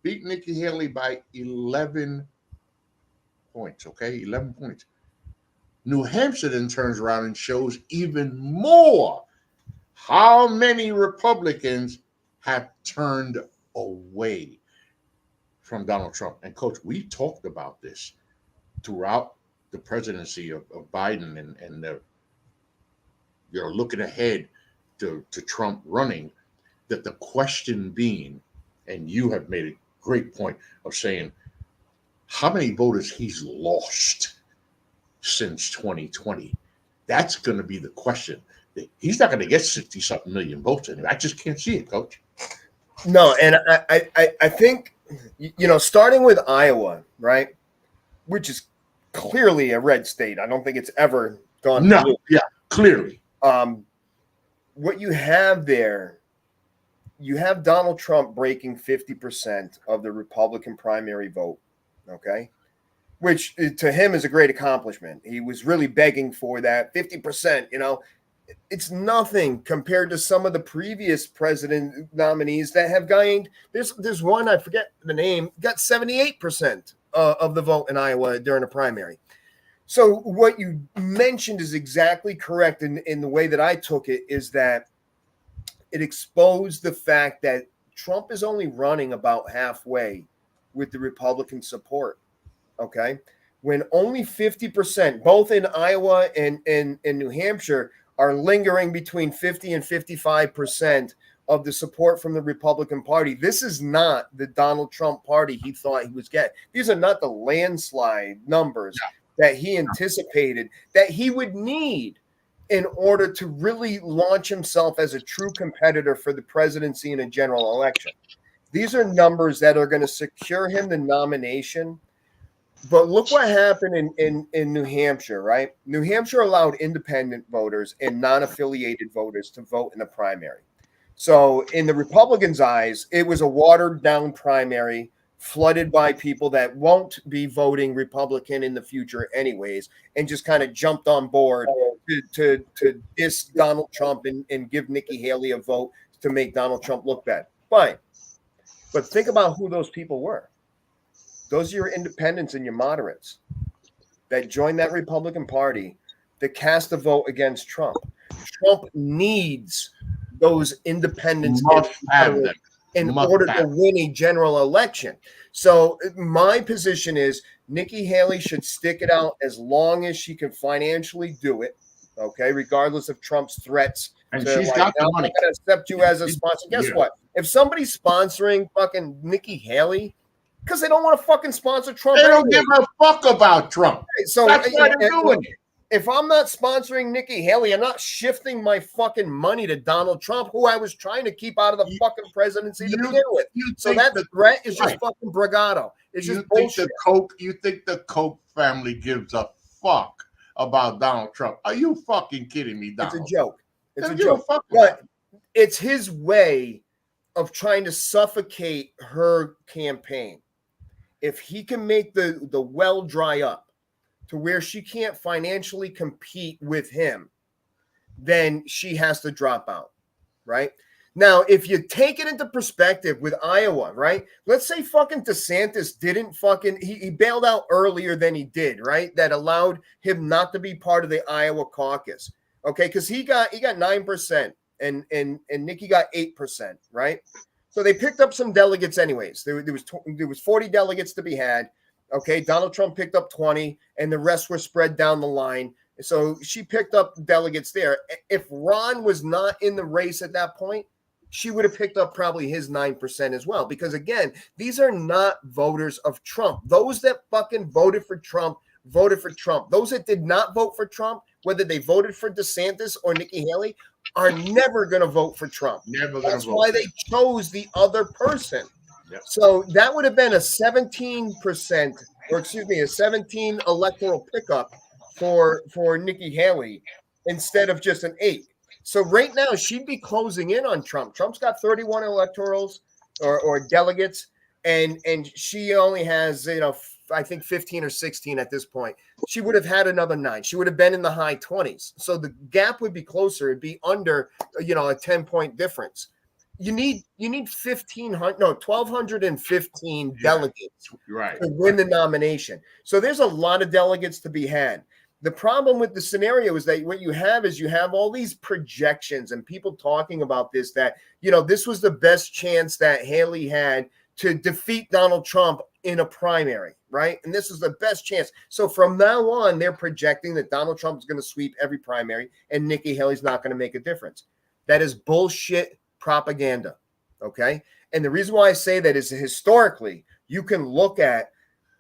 Beat Nikki Haley by 11 points, okay? 11 points. New Hampshire then turns around and shows even more how many Republicans have turned away from Donald Trump. And Coach, we talked about this throughout the presidency of Biden and the, looking ahead to Trump running, that the question being, and you have made a great point of saying, how many voters he's lost since 2020. That's going to be the question. He's not going to get 60-something million votes anyway. I just can't see it, Coach. No, and I think, starting with Iowa, right, which is clearly a red state. I don't think it's ever gone blue. Yeah, clearly. what you have there, you have Donald Trump breaking 50% of the Republican primary vote, okay? Which to him is a great accomplishment. He was really begging for that 50%, you know. It's nothing compared to some of the previous president nominees that have gained. There's one, I forget the name, got 78% of the vote in Iowa during a primary. So what you mentioned is exactly correct in the way that I took it, is that it exposed the fact that Trump is only running about halfway with the Republican support. Okay. When only 50%, both in Iowa and in New Hampshire, are lingering between 50 and 55% of the support from the Republican Party. This is not the Donald Trump party he thought he was getting. These are not the landslide numbers that he anticipated that he would need in order to really launch himself as a true competitor for the presidency in a general election. These are numbers that are going to secure him the nomination. But look what happened in New Hampshire, right? New Hampshire allowed independent voters and non-affiliated voters to vote in the primary. So in the Republicans' eyes, it was a watered-down primary flooded by people that won't be voting Republican in the future anyways, and just kind of jumped on board to diss Donald Trump and give Nikki Haley a vote to make Donald Trump look bad. Fine. But think about who those people were. Those are your independents and your moderates that joined that Republican Party that cast a vote against Trump. Trump needs those independents in order to win a general election. So my position is Nikki Haley should stick it out as long as she can financially do it, okay, regardless of Trump's threats. And she's got the money. I'm going to accept you as a sponsor. Guess what? If somebody's sponsoring fucking Nikki Haley, because they don't want to fucking sponsor Trump. They don't give a fuck about Trump. So that's why they're doing it. If I'm not sponsoring Nikki Haley, I'm not shifting my fucking money to Donald Trump, who I was trying to keep out of the fucking presidency to begin with. So that threat is just fucking bravado. It's just bullshit. You think the Koch family gives a fuck about Donald Trump? Are you fucking kidding me, Donald? It's a joke. It's a joke. But it's his way of trying to suffocate her campaign. If he can make the well dry up to where she can't financially compete with him, then she has to drop out, right? Now, if you take it into perspective with Iowa, right? Let's say fucking DeSantis didn't he bailed out earlier than he did, right? That allowed him not to be part of the Iowa caucus, okay? Because he got 9% and Nikki got 8%, right? So they picked up some delegates anyways. There was 40 delegates to be had. Okay, Donald Trump picked up 20, and the rest were spread down the line. So she picked up delegates there. If Ron was not in the race at that point, she would have picked up probably his 9% as well. Because again, these are not voters of Trump. Those that fucking voted for Trump voted for Trump. Those that did not vote for Trump, whether they voted for DeSantis or Nikki Haley, are never going to vote for Trump. That's why they chose the other person. Yep. So that would have been a 17% or a 17 electoral pickup for Nikki Haley instead of just an 8. So right now she'd be closing in on Trump. Trump's got 31 electorals or delegates, and she only has, I think 15 or 16 at this point. She would have had another 9. She would have been in the high 20s. So the gap would be closer. It'd be under, a 10-point difference. You need 1,215 delegates to win the nomination. So there's a lot of delegates to be had. The problem with the scenario is that what you have is you have all these projections and people talking about this, that, this was the best chance that Haley had to defeat Donald Trump in a primary, right? And this is the best chance. So from now on, they're projecting that Donald Trump is going to sweep every primary and Nikki Haley's not going to make a difference. That is bullshit propaganda, okay? And the reason why I say that is historically, you can look at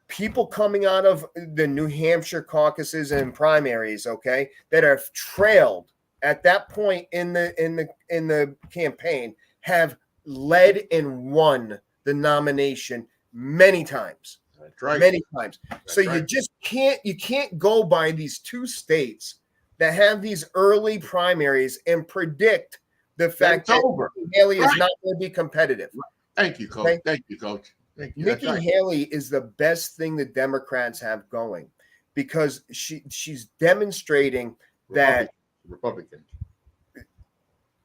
people coming out of the New Hampshire caucuses and primaries, okay, that are trailed at that point in the campaign, have led and won the nomination many times. That's right. Many times. That's so right. you just can't go by these two states that have these early primaries and predict the fact that over. Nikki Haley is Right. not going to be competitive. Thank you, Coach. Okay? Thank you, Coach. Thank you. Nikki That's right. Haley is the best thing the Democrats have going because she's demonstrating that. Republican.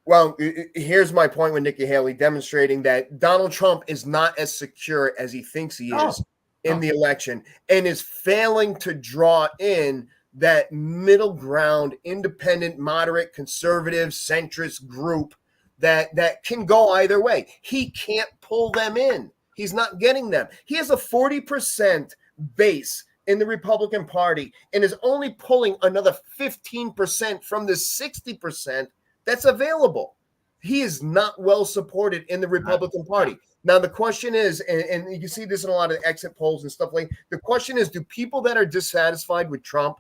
Well, here's my point with Nikki Haley demonstrating that Donald Trump is not as secure as he thinks he is in the election and is failing to draw in that middle ground, independent, moderate, conservative, centrist group that can go either way. He can't pull them in. He's not getting them. He has a 40% base in the Republican Party and is only pulling another 15% from the 60% that's available. He is not well supported in the Republican Party. Now, the question is, and you can see this in a lot of exit polls and stuff like that, the question is, do people that are dissatisfied with Trump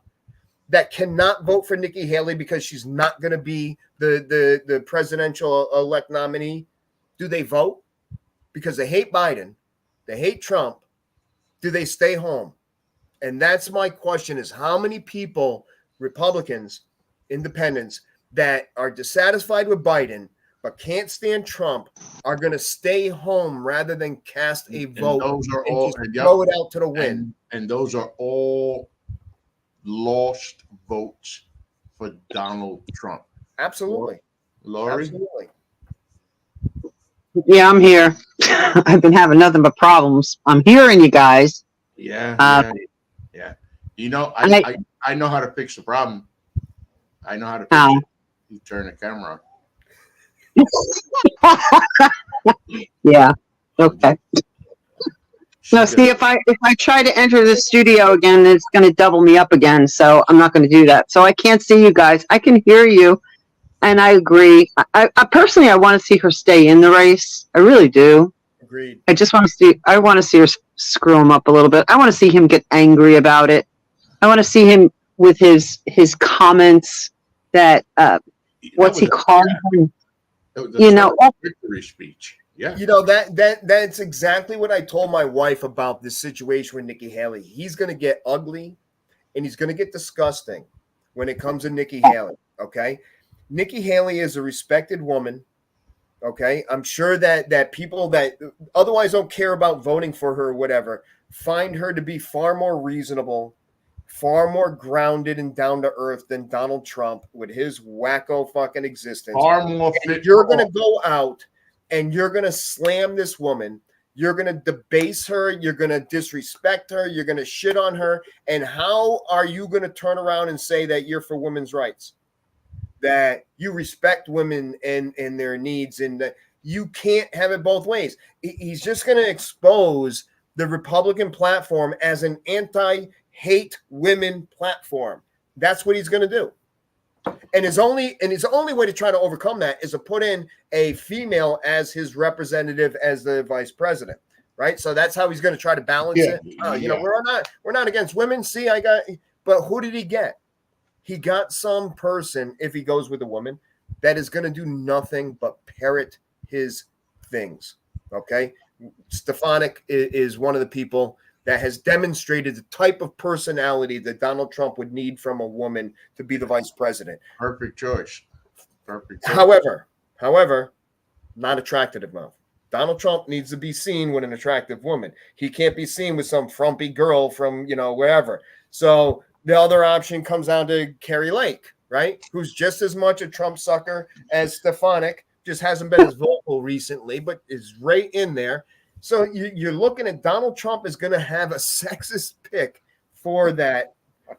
that cannot vote for Nikki Haley because she's not going to be the presidential elect nominee, do they vote? Because they hate Biden, they hate Trump, do they stay home? And that's my question is how many people, Republicans, independents, that are dissatisfied with Biden but can't stand Trump are going to stay home rather than cast a vote and those are and all, just and throw it out to the wind. And those are all lost votes for Donald Trump. Absolutely. Lori? Absolutely. Yeah, I'm here. I've been having nothing but problems. I'm hearing you guys. Yeah. You know, I know how to fix the problem. I know how to fix How? it. You turn the camera on. Yeah. Okay. No, see, if I try to enter the studio again, it's going to double me up again. So I'm not going to do that. So I can't see you guys. I can hear you, and I agree. I personally, I want to see her stay in the race. I really do. Agreed. I just want to see. I want to see her screw him up a little bit. I want to see him get angry about it. I want to see him with his comments that what's he calling him? You know, Victory speech. Yeah. You know, that's exactly what I told my wife about this situation with Nikki Haley. He's going to get ugly and he's going to get disgusting when it comes to Nikki Haley. Okay. Nikki Haley is a respected woman. Okay. I'm sure that people that otherwise don't care about voting for her or whatever find her to be far more reasonable, far more grounded and down to earth than Donald Trump with his wacko fucking existence. Far more fit. You're going to go out and you're going to slam this woman. You're going to debase her. You're going to disrespect her. You're going to shit on her. And how are you going to turn around and say that you're for women's rights? That you respect women and their needs, and that you can't have it both ways. He's just going to expose the Republican platform as an anti-hate women platform. That's what he's going to do. And his only way to try to overcome that is to put in a female as his representative as the vice president, right? So that's how he's going to try to balance it. You know, we're not against women. See, but who did he get? He got some person, if he goes with a woman, that is going to do nothing but parrot his things. Okay, Stefanik is one of the people that has demonstrated the type of personality that Donald Trump would need from a woman to be the vice president. Perfect choice. However, not attractive enough. Donald Trump needs to be seen with an attractive woman. He can't be seen with some frumpy girl from, wherever. So the other option comes down to Carrie Lake, right? Who's just as much a Trump sucker as Stefanik, just hasn't been as vocal recently, but is right in there. So you're looking at Donald Trump is going to have a sexist pick for that,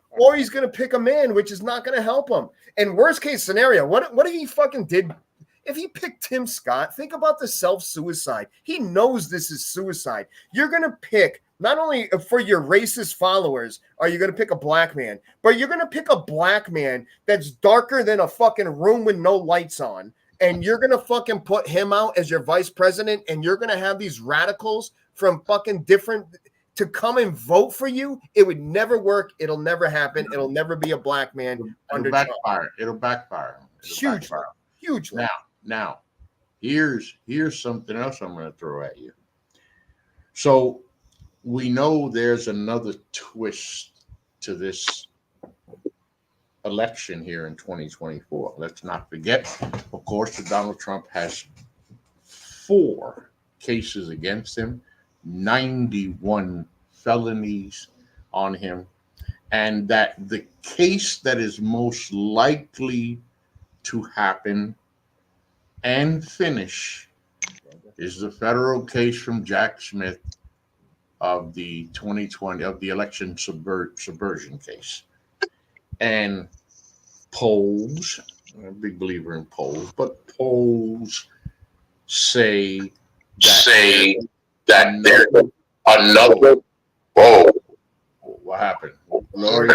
or he's going to pick a man, which is not going to help him. And worst case scenario, what if he fucking did? If he picked Tim Scott, think about the self-suicide. He knows this is suicide. You're going to pick, not only for your racist followers, are you going to pick a black man, but you're going to pick a black man that's darker than a fucking room with no lights on. And you're going to fucking put him out as your vice president, and you're going to have these radicals from fucking different to come and vote for you. It would never work. It'll never happen. It'll never be a black man under backfire. It'll backfire. Hugely. Now, here's something else I'm going to throw at you. So we know there's another twist to this election here in 2024. Let's not forget, of course, that Donald Trump has 4 cases against him, 91 felonies on him, and that the case that is most likely to happen and finish is the federal case from Jack Smith of the 2020 of the election subversion case. And polls, I'm a big believer in polls, but polls say that there's another. Whoa! What happened? Lori,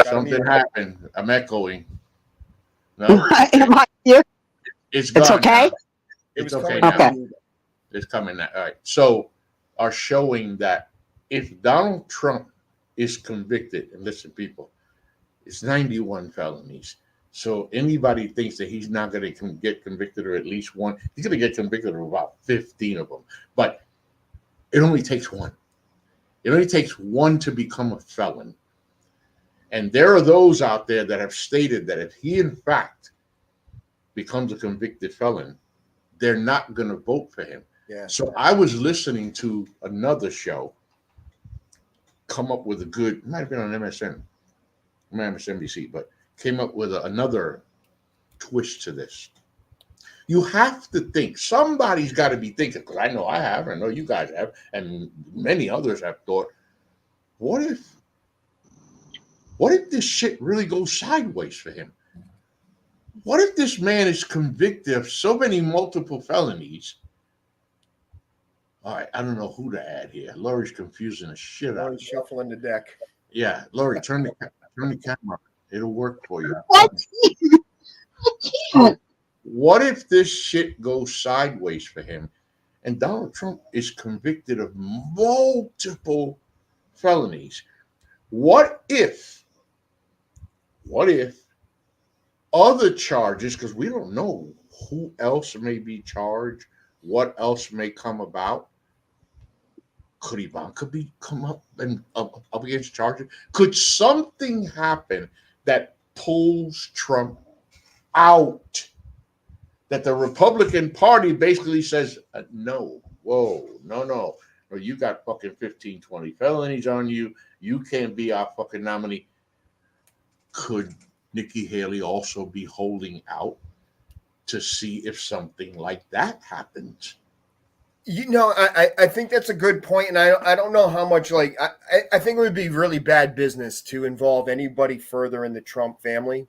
something happened. I'm echoing. No, Am I here? it's It's gone okay? now. It's okay coming now. Okay. It's coming now. All right. So, are showing that if Donald Trump is convicted, and listen, people, it's 91 felonies. So anybody thinks that he's not going to get convicted or at least one, he's going to get convicted of about 15 of them. But it only takes one. It only takes one to become a felon. And there are those out there that have stated that if he, in fact, becomes a convicted felon, they're not going to vote for him. Yeah. So I was listening to another show come up with a good, it might have been on MSNBC, but came up with another twist to this. You have to think, somebody's got to be thinking, because I know I have, I know you guys have, and many others have thought, what if this shit really goes sideways for him? What if this man is convicted of so many multiple felonies? All right, I don't know who to add here. Lori's confusing the shit out of me. Shuffling the deck. Yeah, Lori, turn the camera. It'll work for you. What? I can't. What if this shit goes sideways for him and Donald Trump is convicted of multiple felonies? What if other charges, because we don't know who else may be charged, what else may come about? Could Ivanka come up against charges? Could something happen that pulls Trump out? That the Republican Party basically says, no, no, you got fucking 15, 20 felonies on you. You can't be our fucking nominee. Could Nikki Haley also be holding out to see if something like that happens? I think that's a good point, and I don't know how much, like, I think it would be really bad business to involve anybody further in the Trump family,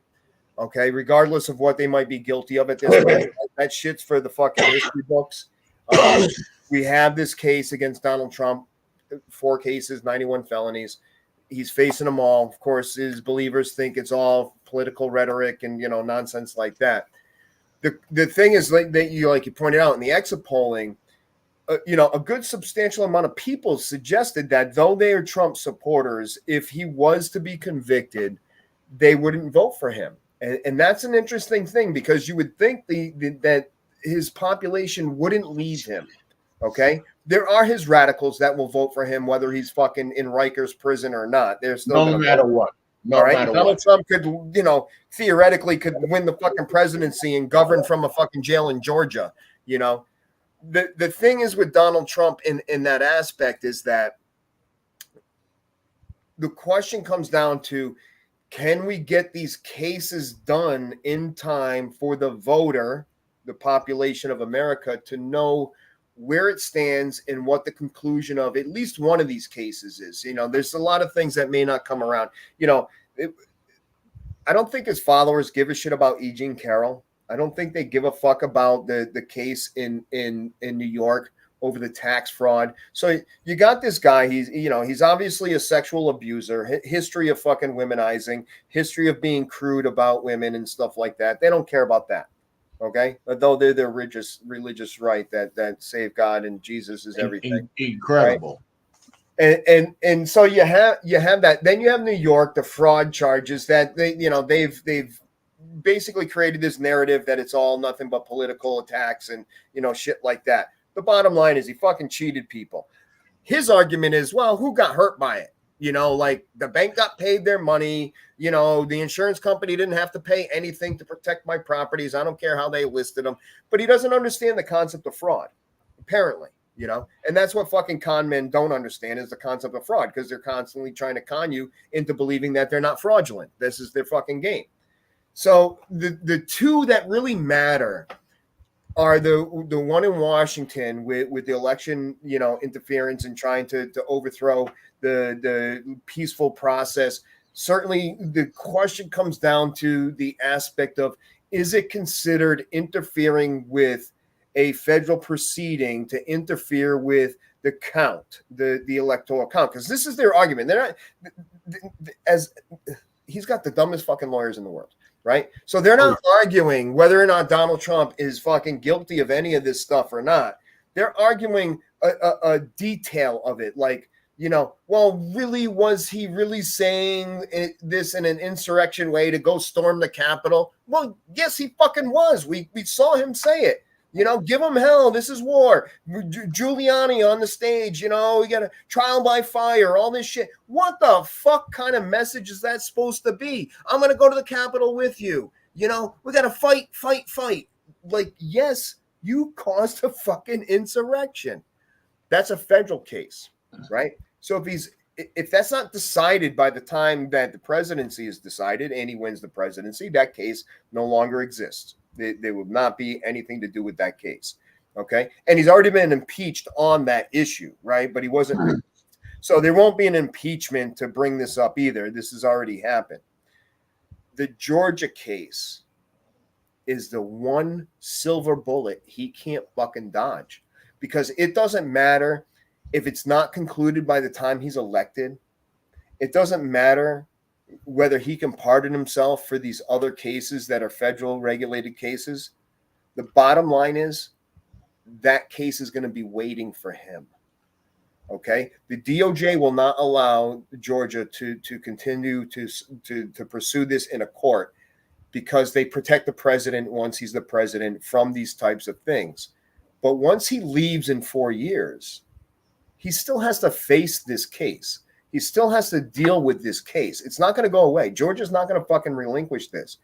okay, regardless of what they might be guilty of at this point. That shit's for the fucking history books. We have this case against Donald Trump, 4 cases, 91 felonies. He's facing them all. Of course, his believers think it's all political rhetoric and, nonsense like that. The thing is, like you pointed out in the exit polling, a good substantial amount of people suggested that though they are Trump supporters, if he was to be convicted, they wouldn't vote for him. And that's an interesting thing, because you would think that his population wouldn't leave him. Okay. There are his radicals that will vote for him, whether he's fucking in Rikers prison or not. They're still no matter what. No matter Donald Trump could, theoretically could win the fucking presidency and govern from a fucking jail in Georgia. The thing is with Donald Trump in that aspect is that the question comes down to, can we get these cases done in time for the voter, the population of America, to know where it stands and what the conclusion of at least one of these cases is? There's a lot of things that may not come around. I don't think his followers give a shit about E. Jean Carroll. I don't think they give a fuck about the case in New York over the tax fraud. So you got this guy, he's obviously a sexual abuser, history of fucking womenizing, history of being crude about women and stuff like that. They don't care about that. Okay. Though they're the religious right that save God and Jesus is everything. Incredible. Right? And so you have that. Then you have New York, the fraud charges that they've basically created this narrative that it's all nothing but political attacks and shit like that. The bottom line is he fucking cheated people. His argument is, well, who got hurt by it? You know, like the bank got paid their money. You know, the insurance company didn't have to pay anything to protect my properties. I don't care how they listed them. But he doesn't understand the concept of fraud, apparently, you know. And that's what fucking con men don't understand is the concept of fraud, because they're constantly trying to con you into believing that they're not fraudulent. This is their fucking game. So the two that really matter are the one in Washington with the election, you know, interference and trying to overthrow the peaceful process. Certainly, the question comes down to the aspect of, is it considered interfering with a federal proceeding to interfere with the count, the electoral count? Because this is their argument. They're not, as he's got the dumbest fucking lawyers in the world. Right. So they're not arguing whether or not Donald Trump is fucking guilty of any of this stuff or not. They're arguing a detail of it. Like, you know, well, really, was he really saying this in an insurrection way to go storm the Capitol? Well, yes, he fucking was. We saw him say it. You know, give him hell. This is war. Giuliani on the stage. You know, we got a trial by fire, all this shit. What the fuck kind of message is that supposed to be? I'm going to go to the Capitol with you. You know, we got to fight. Like, yes, you caused a fucking insurrection. That's a federal case, right? So if that's not decided by the time that the presidency is decided and he wins the presidency, that case no longer exists. There would not be anything to do with that case. Okay. And he's already been impeached on that issue, right? But he wasn't. So there won't be an impeachment to bring this up either. This has already happened. The Georgia case is the one silver bullet he can't fucking dodge, because it doesn't matter if it's not concluded by the time he's elected. It doesn't matter whether he can pardon himself for these other cases that are federal regulated cases. The bottom line is that case is going to be waiting for him. Okay. The DOJ will not allow Georgia to continue to pursue this in a court, because they protect the president once he's the president from these types of things. But once he leaves in 4 years, he still has to face this case. He still has to deal with this case. It's not going to go away. Georgia's not going to fucking relinquish this.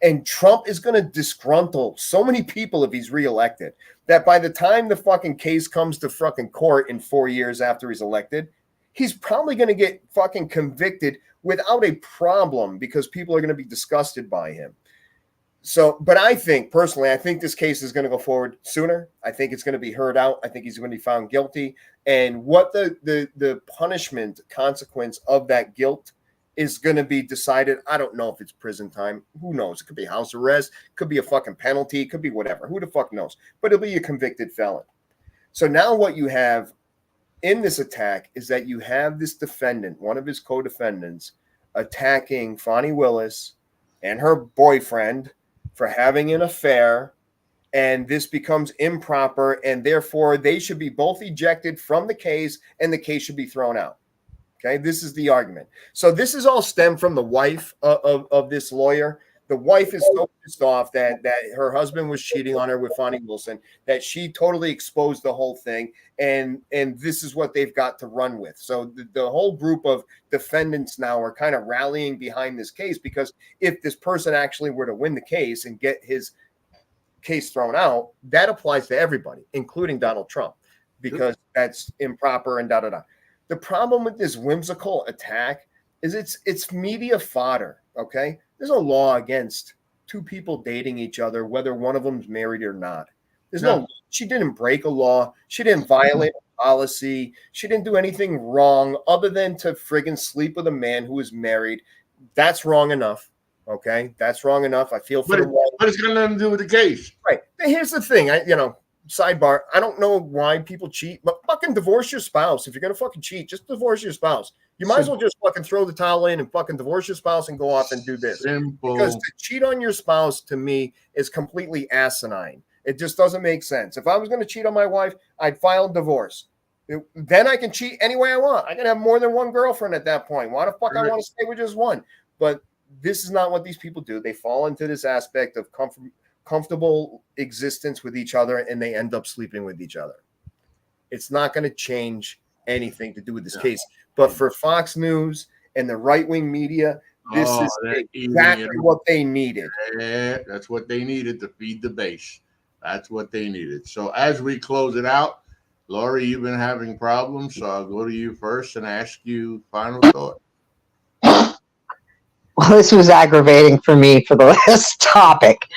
And Trump is going to disgruntle so many people if he's reelected that by the time the fucking case comes to fucking court in 4 years after he's elected, he's probably going to get fucking convicted without a problem, because people are going to be disgusted by him. So, but I think this case is going to go forward sooner. I think it's going to be heard out. I think he's going to be found guilty. And what the punishment consequence of that guilt is going to be decided. I don't know if it's prison time. Who knows? It could be house arrest. Could be a fucking penalty. It could be whatever. Who the fuck knows? But it'll be a convicted felon. So now what you have in this attack is that you have this defendant, one of his co-defendants, attacking Fani Willis and her boyfriend for having an affair, and this becomes improper, and therefore they should be both ejected from the case, and the case should be thrown out. Okay, this is the argument. So this is all stemmed from the wife of this lawyer. The wife is so pissed off that her husband was cheating on her with Fani Wilson, that she totally exposed the whole thing, and this is what they've got to run with. So the whole group of defendants now are kind of rallying behind this case, because if this person actually were to win the case and get his case thrown out, that applies to everybody, including Donald Trump, because that's improper and da-da-da. The problem with this whimsical attack is it's media fodder, okay? There's a law against two people dating each other, whether one of them's married or not. She didn't break a law. She didn't violate a policy. She didn't do anything wrong other than to friggin' sleep with a man who is married. That's wrong enough, okay? That's wrong enough. I feel for the woman. But it's got nothing to do with the case. Right. Here's the thing. Sidebar, I don't know why people cheat, but fucking divorce your spouse. If you're going to fucking cheat, just divorce your spouse. You might as well just fucking throw the towel in and fucking divorce your spouse and go off and do this. Simple. Because to cheat on your spouse, to me, is completely asinine. It just doesn't make sense. If I was going to cheat on my wife, I'd file divorce. Then I can cheat any way I want. I can have more than one girlfriend at that point. Why the fuck I want to stay with just one? But this is not what these people do. They fall into this aspect of comfortable existence with each other, and they end up sleeping with each other. It's not going to change anything to do with this case. But for Fox News and the right-wing media, this is exactly what they needed. Yeah, that's what they needed to feed the base. That's what they needed. So as we close it out, Lori, you've been having problems, so I'll go to you first and ask you final thought. Well, this was aggravating for me for the last topic.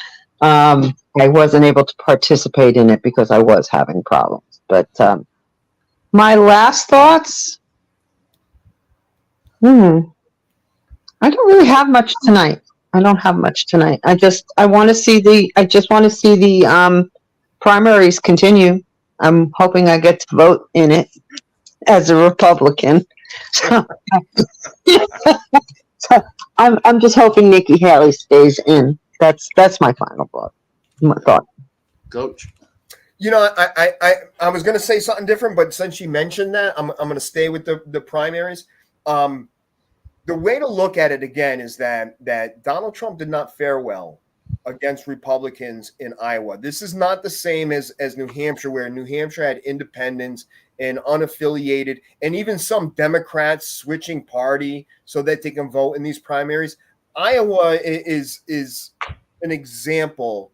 I wasn't able to participate in it because I was having problems. But my last thoughts, I don't really have much tonight. I don't have much tonight. I just want to see the primaries continue. I'm hoping I get to vote in it as a Republican. So, so I'm just hoping Nikki Haley stays in. That's my final thought. Coach. You know, I was going to say something different, but since you mentioned that, I'm going to stay with the primaries. The way to look at it again is that Donald Trump did not fare well against Republicans in Iowa. This is not the same as New Hampshire, where New Hampshire had independents and unaffiliated, and even some Democrats switching party so that they can vote in these primaries. Iowa is an example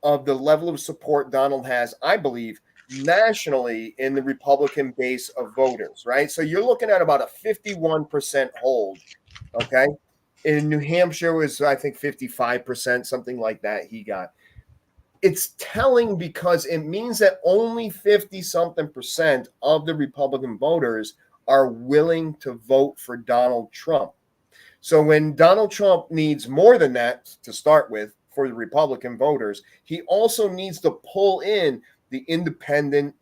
of the level of support Donald has, I believe, nationally in the Republican base of voters, right? So you're looking at about a 51% hold, okay? In New Hampshire was, I think, 55%, something like that he got. It's telling because it means that only 50-something% of the Republican voters are willing to vote for Donald Trump. So when Donald Trump needs more than that to start with for the Republican voters, he also needs to pull in the independent,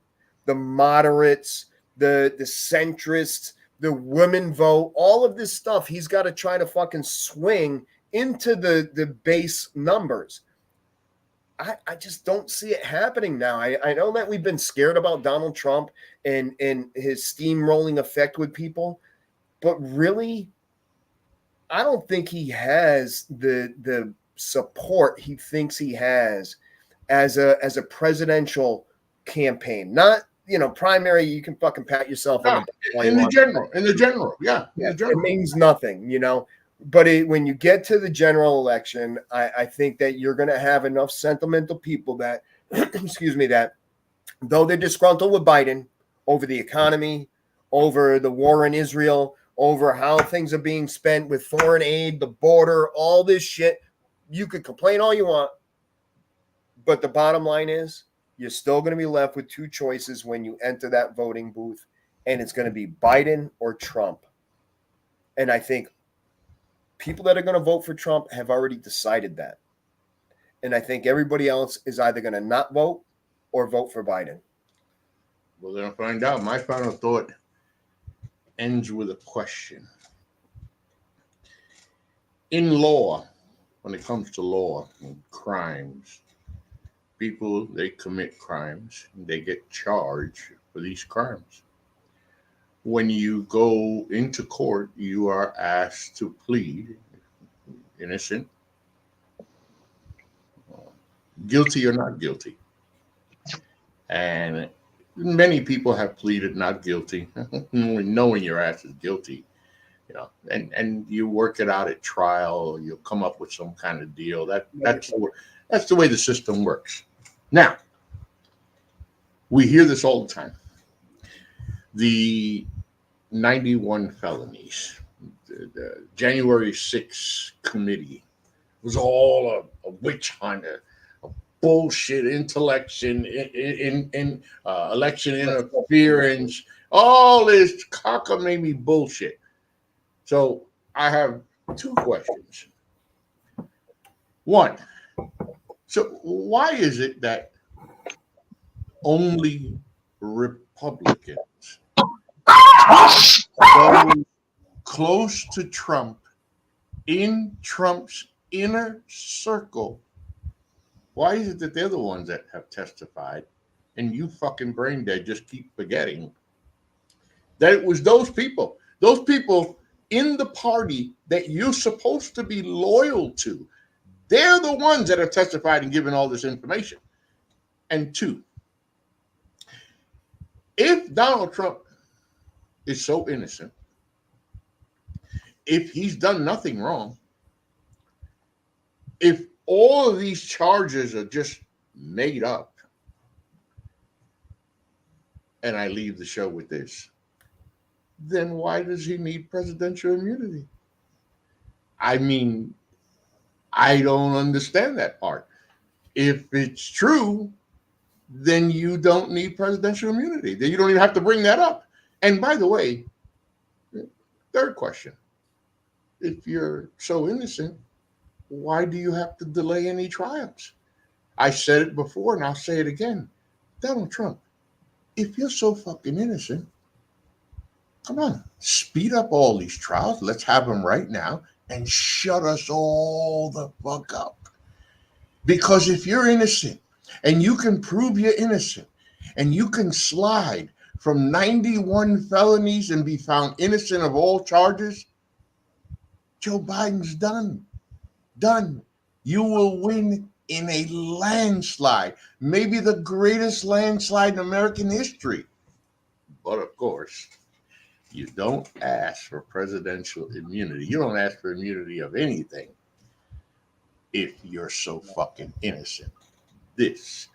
the moderates, the centrists, the women vote, all of this stuff. He's got to try to fucking swing into the base numbers. I just don't see it happening now. I know that we've been scared about Donald Trump and his steamrolling effect with people, but really, I don't think he has the support he thinks he has as a presidential campaign. Not, primary, you can fucking pat yourself on the back. In the general, yeah. In the general. It means nothing, But when you get to the general election, I think that you're going to have enough sentimental people that, excuse me, that though they're disgruntled with Biden over the economy, over the war in Israel, over how things are being spent with foreign aid, the border, all this shit, you could complain all you want. But the bottom line is you're still going to be left with two choices when you enter that voting booth, and it's going to be Biden or Trump. And I think people that are going to vote for Trump have already decided that. And I think everybody else is either going to not vote or vote for Biden. We're going to find out. My final thought ends with a question. In law, when it comes to law and crimes, people, they commit crimes and they get charged for these crimes. When you go into court, you are asked to plead innocent, guilty or not guilty. And many people have pleaded not guilty, knowing your ass is guilty, and you work it out at trial, you'll come up with some kind of deal. That's the way the system works. Now, we hear this all the time. The 91 felonies, the January 6th committee was all a witch hunt, a bullshit election interference, all this cockamamie bullshit. So I have two questions. One, so why is it that only Republicans go close to Trump in Trump's inner circle? Why is it that they're the ones that have testified and you fucking brain dead just keep forgetting that it was those people in the party that you're supposed to be loyal to? They're the ones that have testified and given all this information. And two, if Donald Trump is so innocent if he's done nothing wrong, if all of these charges are just made up, and I leave the show with this, then why does he need presidential immunity? I mean, I don't understand that part. If it's true, then you don't need presidential immunity. Then you don't even have to bring that up. And by the way, third question, if you're so innocent, why do you have to delay any trials? I said it before and I'll say it again. Donald Trump, if you're so fucking innocent, come on, speed up all these trials. Let's have them right now and shut us all the fuck up. Because if you're innocent and you can prove you're innocent and you can slide from 91 felonies and be found innocent of all charges, Joe Biden's done. Done. You will win in a landslide, maybe the greatest landslide in American history. But of course, you don't ask for presidential immunity. You don't ask for immunity of anything if you're so fucking innocent. This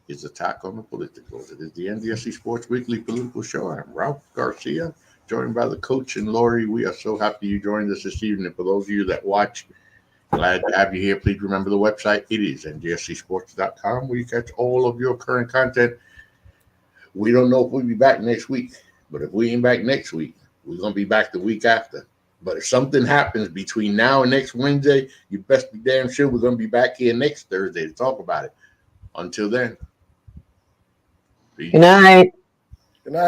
is Attack on the Politicos. It is the NGSC Sports Weekly Political Show. I'm Ralph Garcia, joined by the coach and Lori. We are so happy you joined us this evening. For those of you that watch, glad to have you here. Please remember the website. It is ngscsports.com, where you catch all of your current content. We don't know if we'll be back next week, but if we ain't back next week, we're going to be back the week after. But if something happens between now and next Wednesday, you best be damn sure we're going to be back here next Thursday to talk about it. Until then. Peace. Good night. Good night.